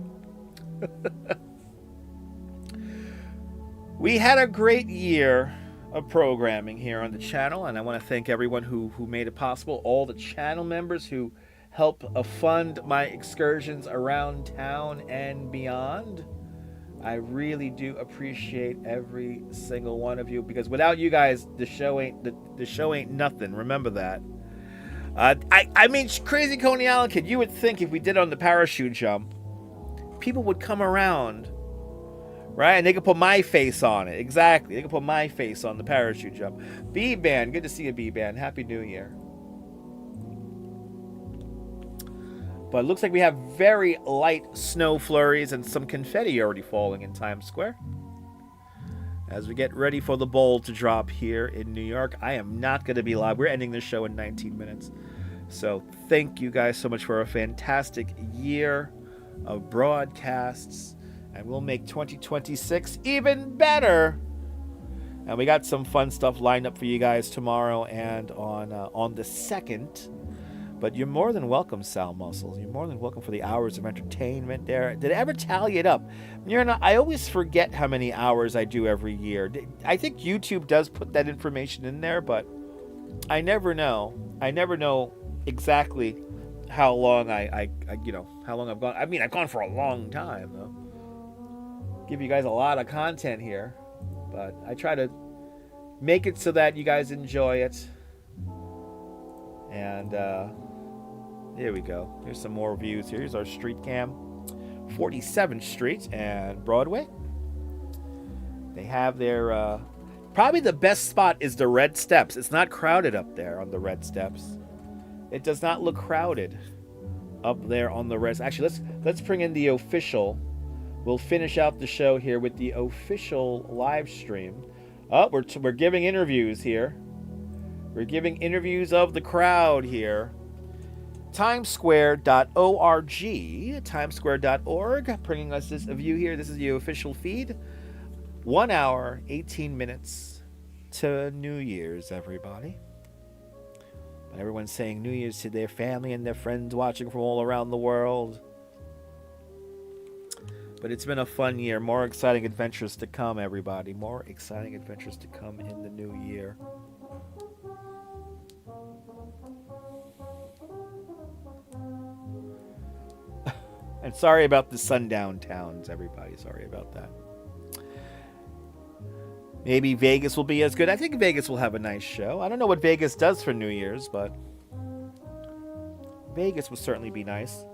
We had a great year of programming here on the channel, and I want to thank everyone who made it possible, all the channel members who help fund my excursions around town and beyond. I really do appreciate every single one of you, because without you guys, the show ain't nothing. Remember that. I mean, Crazy Coney Island Kid, you would think if we did on the parachute jump, people would come around, right? And they could put my face on it. Exactly. They could put my face on the parachute jump. B-Band. Good to see you, B-Band. Happy New Year. But it looks like we have very light snow flurries and some confetti already falling in Times Square. As we get ready for the bowl to drop here in New York. I am not going to be live. We're ending this show in 19 minutes. So thank you guys so much for a fantastic year of broadcasts, and we'll make 2026 even better. And we got some fun stuff lined up for you guys tomorrow and on the 2nd. But you're more than welcome, Sal Muscles. You're more than welcome for the hours of entertainment there. Did I ever tally it up? I always forget how many hours I do every year. I think YouTube does put that information in there, but I never know. I never know exactly how long how long I've gone. I mean, I've gone for a long time, though. give you guys a lot of content here, but I try to make it so that you guys enjoy it. And here we go. Here's some more views here. Here's our street cam. 47th Street and Broadway. They have their probably the best spot is the red steps. It's not crowded up there on the red steps. It does not look crowded up there on the red. Actually, let's bring in the official. We'll finish out the show here with the official live stream. Oh, we're giving interviews here. We're giving interviews of the crowd here. Timesquare.org, timesquare.org, bringing us this view here. This is the official feed. 1 hour, 18 minutes to New Year's, everybody. But everyone's saying New Year's to their family and their friends watching from all around the world. But it's been a fun year. More exciting adventures to come, everybody. More exciting adventures to come in the new year. And sorry about the sundown towns, everybody. Sorry about that. Maybe Vegas will be as good. I think Vegas will have a nice show. I don't know what Vegas does for New Year's, but Vegas will certainly be nice.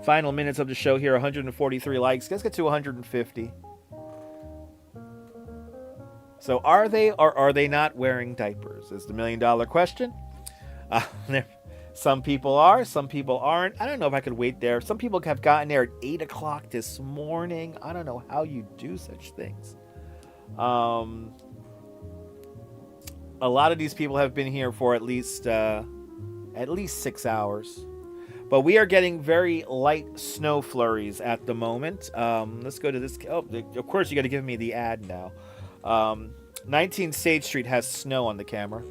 Final minutes of the show here, 143 likes. Let's get to 150. So are they or are they not wearing diapers? Is the $1 million question. Some people are, some people aren't. I don't know if I could wait there. Some people have gotten there at 8 o'clock this morning. I don't know how you do such things. A lot of these people have been here for at least 6 hours. But we are getting very light snow flurries at the moment. Let's go to this. Oh, of course, you got to give me the ad now. 19 State Street has snow on the camera.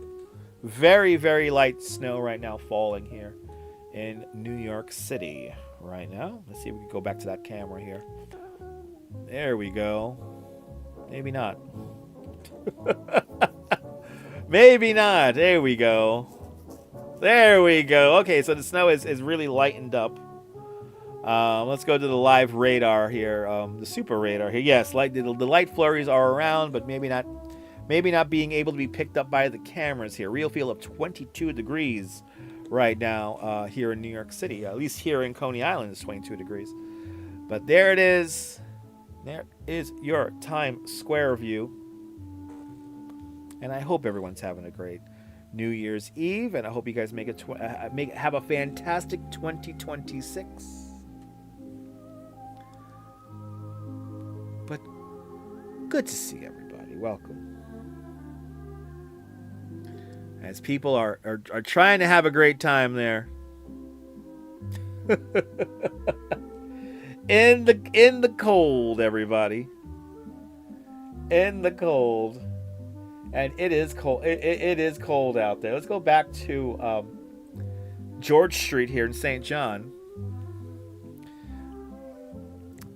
Very, very light snow right now falling here in New York City right now. Let's see if we can go back to that camera here. There we go. Maybe not. Maybe not. There we go. There we go. Okay, so the snow is really lightened up. Let's go to the live radar here. The super radar here. Yes, the light flurries are around, but maybe not being able to be picked up by the cameras here. Real feel of 22 degrees right now here in New York City. At least here in Coney Island, it's 22 degrees. But there it is. There is your Times Square view. And I hope everyone's having a great New Year's Eve. And I hope you guys have a fantastic 2026. But good to see everybody. Welcome. As people are trying to have a great time there. in the cold, everybody. In the cold. And it is cold. It is cold out there. Let's go back to George Street here in St. John.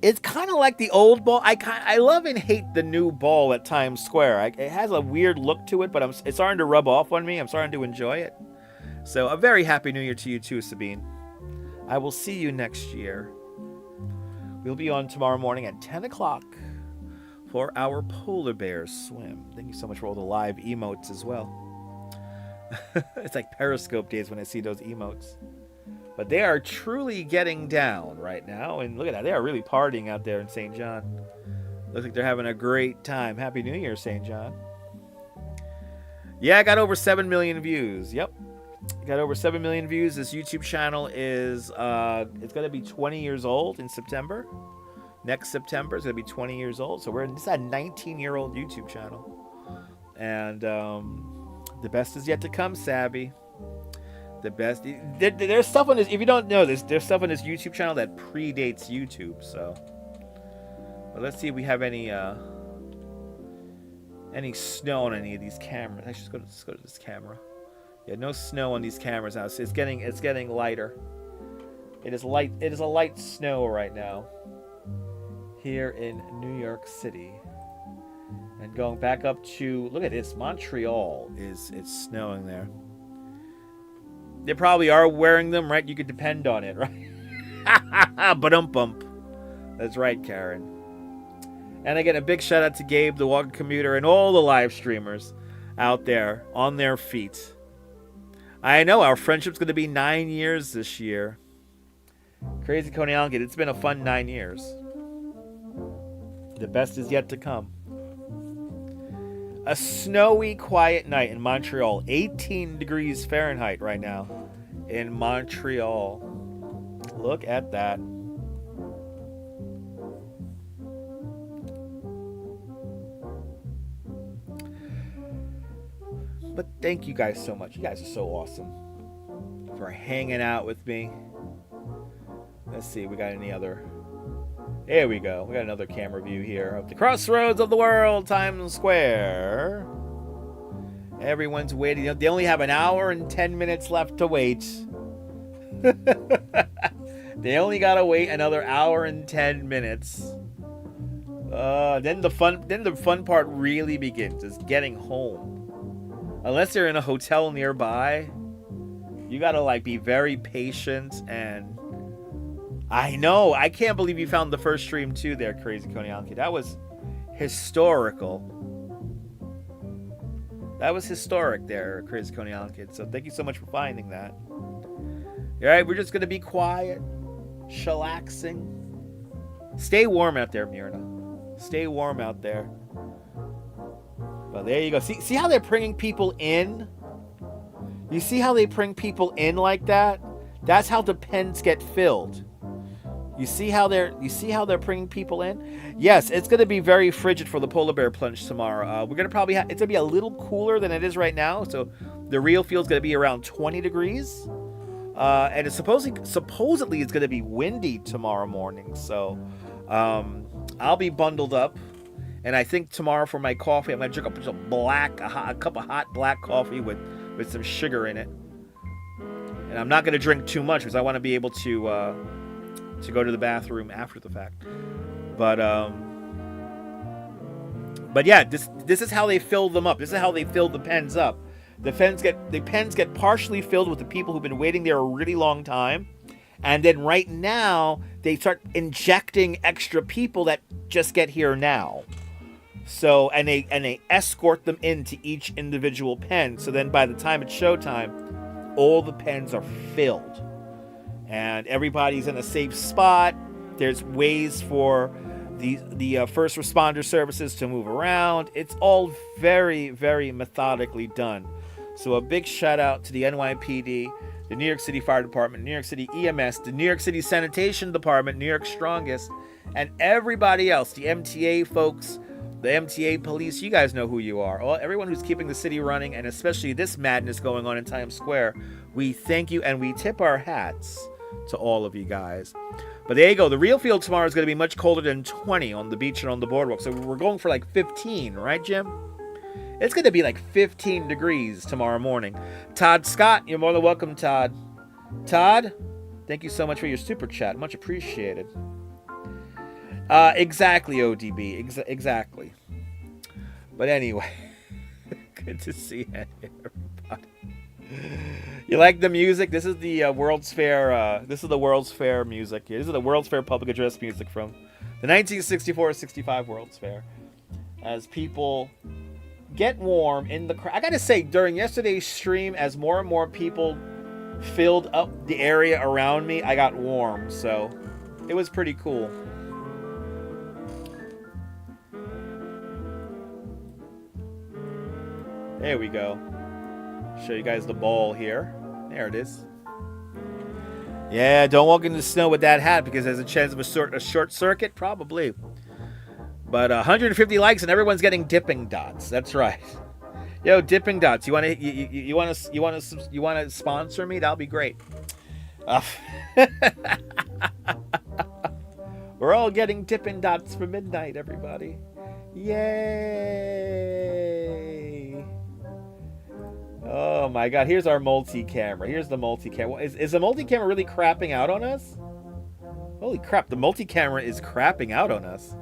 It's kind of like the old ball. I love and hate the new ball at Times Square. It has a weird look to it, but it's starting to rub off on me. I'm starting to enjoy it. So a very happy New Year to you too, Sabine. I will see you next year. We'll be on tomorrow morning at 10 o'clock for our Polar Bears swim. Thank you so much for all the live emotes as well. It's like Periscope days when I see those emotes. But they are truly getting down right now. And look at that. They are really partying out there in St. John. Looks like they're having a great time. Happy New Year, St. John. Yeah, I got over 7 million views. Yep. Got over 7 million views. This YouTube channel is, it's going to be 20 years old in September. Next September, it's going to be 20 years old. So this is a 19-year-old YouTube channel. And the best is yet to come, Sabby. The best. There's stuff on this. If you don't know this, there's stuff on this YouTube channel that predates YouTube. So, but let's see if we have any snow on any of these cameras. Actually, let's go to this camera. Yeah, no snow on these cameras now. So it's getting lighter. It is light. It is a light snow right now here in New York City. And going back up to, look at this, Montreal it's snowing there. They probably are wearing them, right? You could depend on it, right? Ba-dum-bump. That's right, Karen. And again, a big shout out to Gabe, the Walker Commuter, and all the live streamers out there on their feet. I know our friendship's going to be 9 years this year. Crazy Coney Island, it's been a fun 9 years. The best is yet to come. A snowy, quiet night in Montreal. 18 degrees Fahrenheit right now in Montreal. Look at that. But thank you guys so much. You guys are so awesome for hanging out with me. Let's see, we got any other... There we go. We got another camera view here of the crossroads of the world, Times Square. Everyone's waiting. They only have an hour and 10 minutes left to wait. They only gotta wait another hour and 10 minutes. Then the fun part really begins, is getting home. Unless they're in a hotel nearby, you gotta like be very patient. And I know, I can't believe you found the first stream too there, Crazy Coney Island Kid. That was historical. That was historic there, Crazy Coney Island Kid. So thank you so much for finding that. Alright, we're just gonna be quiet, chillaxing. Stay warm out there, Myrna. Stay warm out there. Well, there you go. See how they're bringing people in? You see how they bring people in like that? That's how the pens get filled. You see how they're bringing people in? Yes, it's going to be very frigid for the polar bear plunge tomorrow. We're going to probably it's going to be a little cooler than it is right now. So the real field's going to be around 20 degrees. And it's supposedly it's going to be windy tomorrow morning. So I'll be bundled up. And I think tomorrow for my coffee, I'm going to drink a cup of hot black coffee with some sugar in it. And I'm not going to drink too much because I want to be able to go to the bathroom after the fact. But yeah, this is how they fill them up. This is how they fill the pens up. The pens get partially filled with the people who've been waiting there a really long time. And then right now, they start injecting extra people that just get here now. So, and they escort them into each individual pen. So then by the time it's showtime, all the pens are filled. And everybody's in a safe spot. There's ways for the first responder services to move around. It's all very, very methodically done. So a big shout out to the NYPD, the New York City Fire Department, New York City EMS, the New York City Sanitation Department, New York Strongest, and everybody else, the MTA folks, the MTA police. You guys know who you are. Everyone who's keeping the city running, and especially this madness going on in Times Square, we thank you and we tip our hats to all of you guys. But there you go. The real field tomorrow is going to be much colder than 20 on the beach and on the boardwalk. So we're going for like 15, right, Jim? It's going to be like 15 degrees tomorrow morning. Todd Scott, you're more than welcome, Todd. Todd, thank you so much for your super chat. Much appreciated. Exactly, ODB. Exactly. But anyway, good to see everybody. You like the music? This is the World's Fair. This is the World's Fair music. This is the World's Fair public address music from the 1964-65 World's Fair. As people get warm in the crowd. I gotta say, during yesterday's stream, as more and more people filled up the area around me, I got warm. So it was pretty cool. There we go. Show you guys the ball here. There it is. Yeah, don't walk in the snow with that hat because there's a chance of a short circuit, probably. But 150 likes and everyone's getting dipping dots. That's right. Yo, dipping dots. You want to sponsor me? That'll be great. We're all getting dipping dots for midnight, everybody. Yay! Oh my God! Here's our multi-camera. Here's the multi-camera. Is the multi-camera really crapping out on us? Holy crap! The multi-camera is crapping out on us.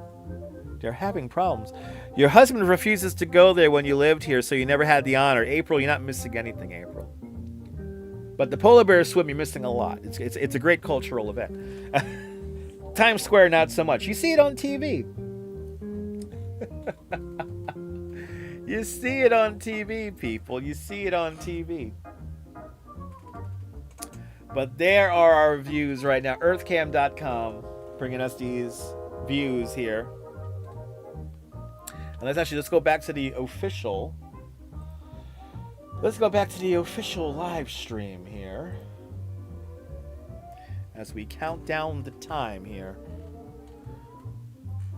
They're having problems. Your husband refuses to go there when you lived here, so you never had the honor. April, you're not missing anything, April. But the polar bear swim, you're missing a lot. It's a great cultural event. Times Square, not so much. You see it on TV. You see it on TV, people. You see it on TV. But there are our views right now. Earthcam.com bringing us these views here. And let's go back to the official. Let's go back to the official live stream here. As we count down the time here.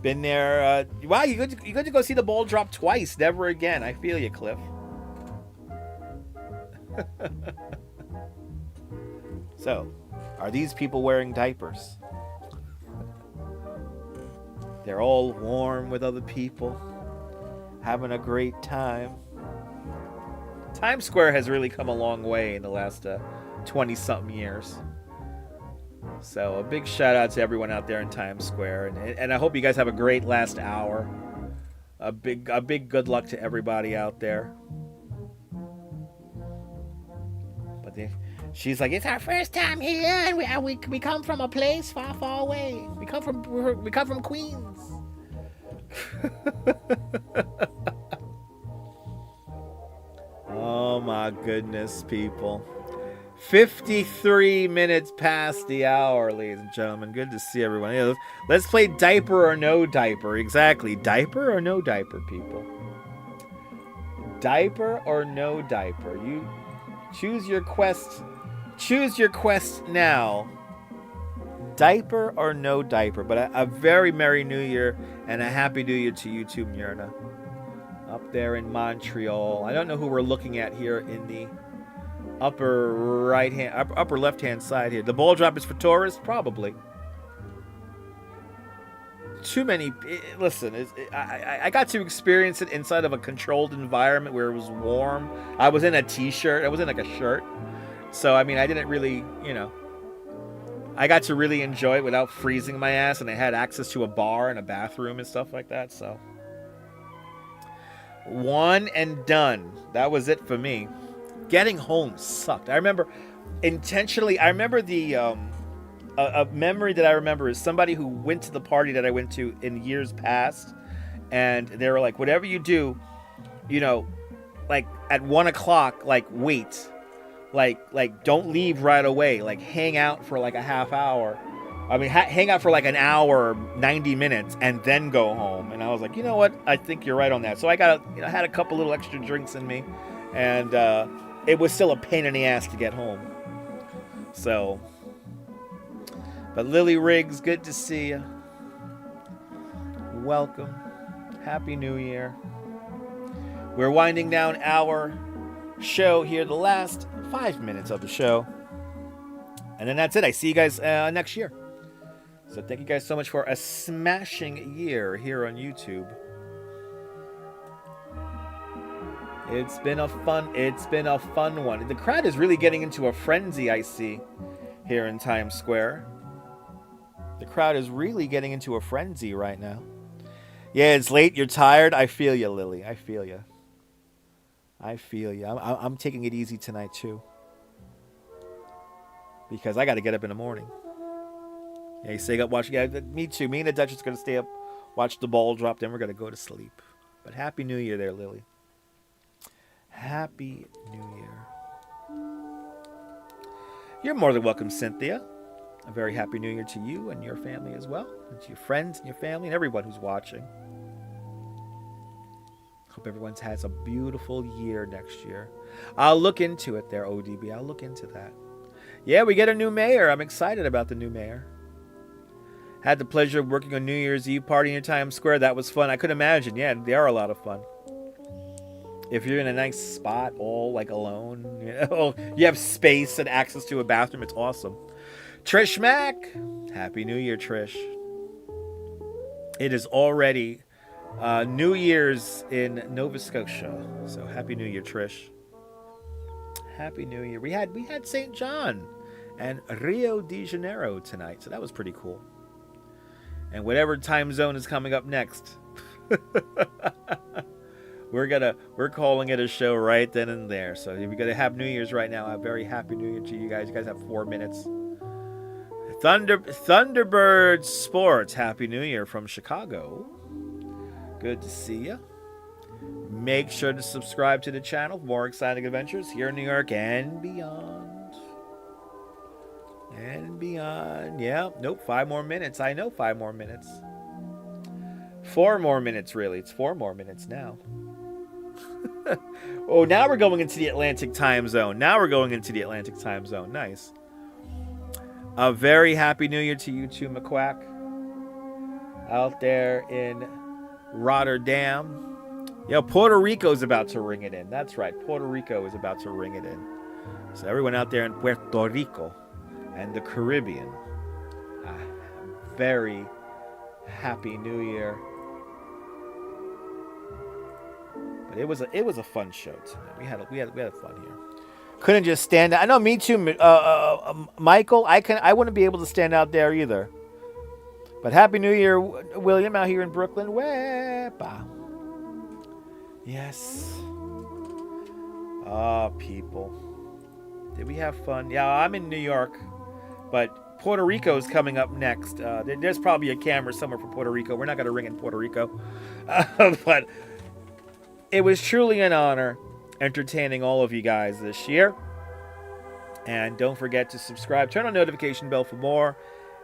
Been there. Wow, you got to go see the ball drop twice. Never again. I feel you, Cliff. So, are these people wearing diapers? They're all warm with other people, having a great time. Times Square has really come a long way in the last 20-something years. So a big shout out to everyone out there in Times Square, and I hope you guys have a great last hour. A big good luck to everybody out there. But she's like, it's our first time here, and we come from a place far, far away. We come from Queens. Oh my goodness, people. 53 minutes past the hour, ladies and gentlemen. Good to see everyone. Yeah, let's play diaper or no diaper. Exactly. Diaper or no diaper, people. Diaper or no diaper. You choose your quest. Choose your quest now. Diaper or no diaper. But a very Merry New Year and a Happy New Year to you too, Myrna. Up there in Montreal. I don't know who we're looking at here in the upper left hand side here. The ball drop is for tourists? Probably. Too many. Listen, I got to experience it inside of a controlled environment where it was warm. I was in a t-shirt. I was in like a shirt. So, I mean, I didn't really, I got to really enjoy it without freezing my ass, and I had access to a bar and a bathroom and stuff like that, so. One and done. That was it for me. Getting home sucked. I remember the a memory that I remember is somebody who went to the party that I went to in years past, and they were like, whatever you do, like at 1 o'clock, like wait, like don't leave right away, like hang out for like a half hour. I mean, hang out for like an hour, 90 minutes, and then go home. And I was like, you know what? I think you're right on that. So I had a couple little extra drinks in me, and it was still a pain in the ass to get home. So, but Lily Riggs, good to see you. Welcome. Happy New Year. We're winding down our show here, the last 5 minutes of the show. And then that's it. I see you guys next year. So thank you guys so much for a smashing year here on YouTube. It's been a fun one. The crowd is really getting into a frenzy, I see, here in Times Square. The crowd is really getting into a frenzy right now. Yeah, it's late. You're tired. I feel you, Lily. I feel you. I'm taking it easy tonight, too. Because I got to get up in the morning. Yeah, you stay up, watch. Yeah, me too. Me and the Duchess are going to stay up, watch the ball drop, then we're going to go to sleep. But Happy New Year there, Lily. Happy New Year. You're more than welcome, Cynthia. A very Happy New Year to you and your family as well. And to your friends and your family and everyone who's watching. Hope everyone has a beautiful year next year. I'll look into it there, ODB. I'll look into that. Yeah, we get a new mayor. I'm excited about the new mayor. Had the pleasure of working on New Year's Eve party in Times Square. That was fun. I could imagine. Yeah, they are a lot of fun. If you're in a nice spot, all like alone, you have space and access to a bathroom. It's awesome. Trish Mack, Happy New Year, Trish. It is already New Year's in Nova Scotia, so Happy New Year, Trish. Happy New Year. We had St. John and Rio de Janeiro tonight, so that was pretty cool. And whatever time zone is coming up next, we're calling it a show right then and there. So if you're gonna have New Year's right now, a very Happy New Year to you guys. You guys have 4 minutes. Thunderbird Sports, Happy New Year from Chicago. Good to see you. Make sure to subscribe to the channel for more exciting adventures here in New York and beyond. And beyond. Yeah, nope, 5 more minutes. I know 5 more minutes. 4 more minutes, really. It's 4 more minutes now. Oh, now we're going into the Atlantic time zone. Nice. A very happy new year to you too, McQuack. Out there in Rotterdam. Yo, Puerto Rico's about to ring it in. That's right. Puerto Rico is about to ring it in. So everyone out there in Puerto Rico and the Caribbean, very happy new year. But it was a fun show tonight. We had fun here. Couldn't just stand out. I know, me too, Michael. I wouldn't be able to stand out there either. But happy new year, William, out here in Brooklyn. Wepa. Yes. Oh, people. Did we have fun? Yeah, I'm in New York, but Puerto Rico's coming up next. There's probably a camera somewhere for Puerto Rico. We're not going to ring in Puerto Rico. But it was truly an honor entertaining all of you guys this year. And don't forget to subscribe. Turn on the notification bell for more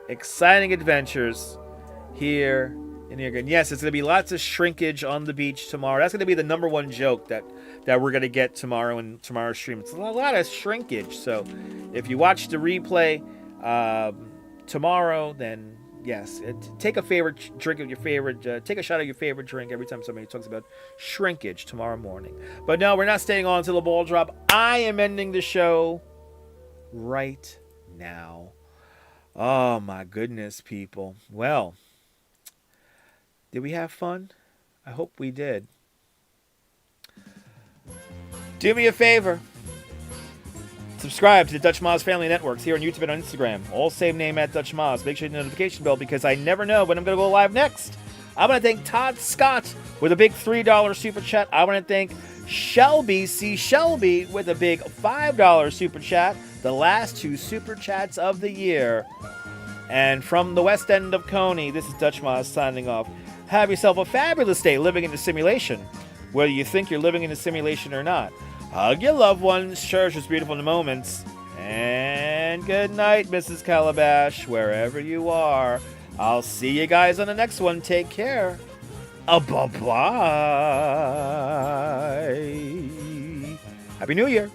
exciting adventures here in New York. And yes, it's going to be lots of shrinkage on the beach tomorrow. That's going to be the #1 joke that we're going to get tomorrow in tomorrow's stream. It's a lot of shrinkage. So if you watch the replay tomorrow, then yes, take a favorite drink of your favorite, take a shot of your favorite drink every time somebody talks about shrinkage tomorrow morning. But no, we're not staying on until the ball drop. I am ending the show right now. Oh my goodness, people. Well, did we have fun? I hope we did. Do me a favor. Subscribe to the Dutch Moz Family Networks here on YouTube and on Instagram. All same name at Dutch Moz. Make sure you hit the notification bell because I never know when I'm going to go live next. I want to thank Todd Scott with a big $3 super chat. I want to thank Shelby C. Shelby with a big $5 super chat. The last 2 super chats of the year. And from the west end of Coney, this is Dutch Moz signing off. Have yourself a fabulous day living in the simulation, whether you think you're living in a simulation or not. Hug your loved ones, cherish what's beautiful in the moments, and good night, Mrs. Calabash, wherever you are. I'll see you guys on the next one. Take care. Bye-bye. Happy New Year.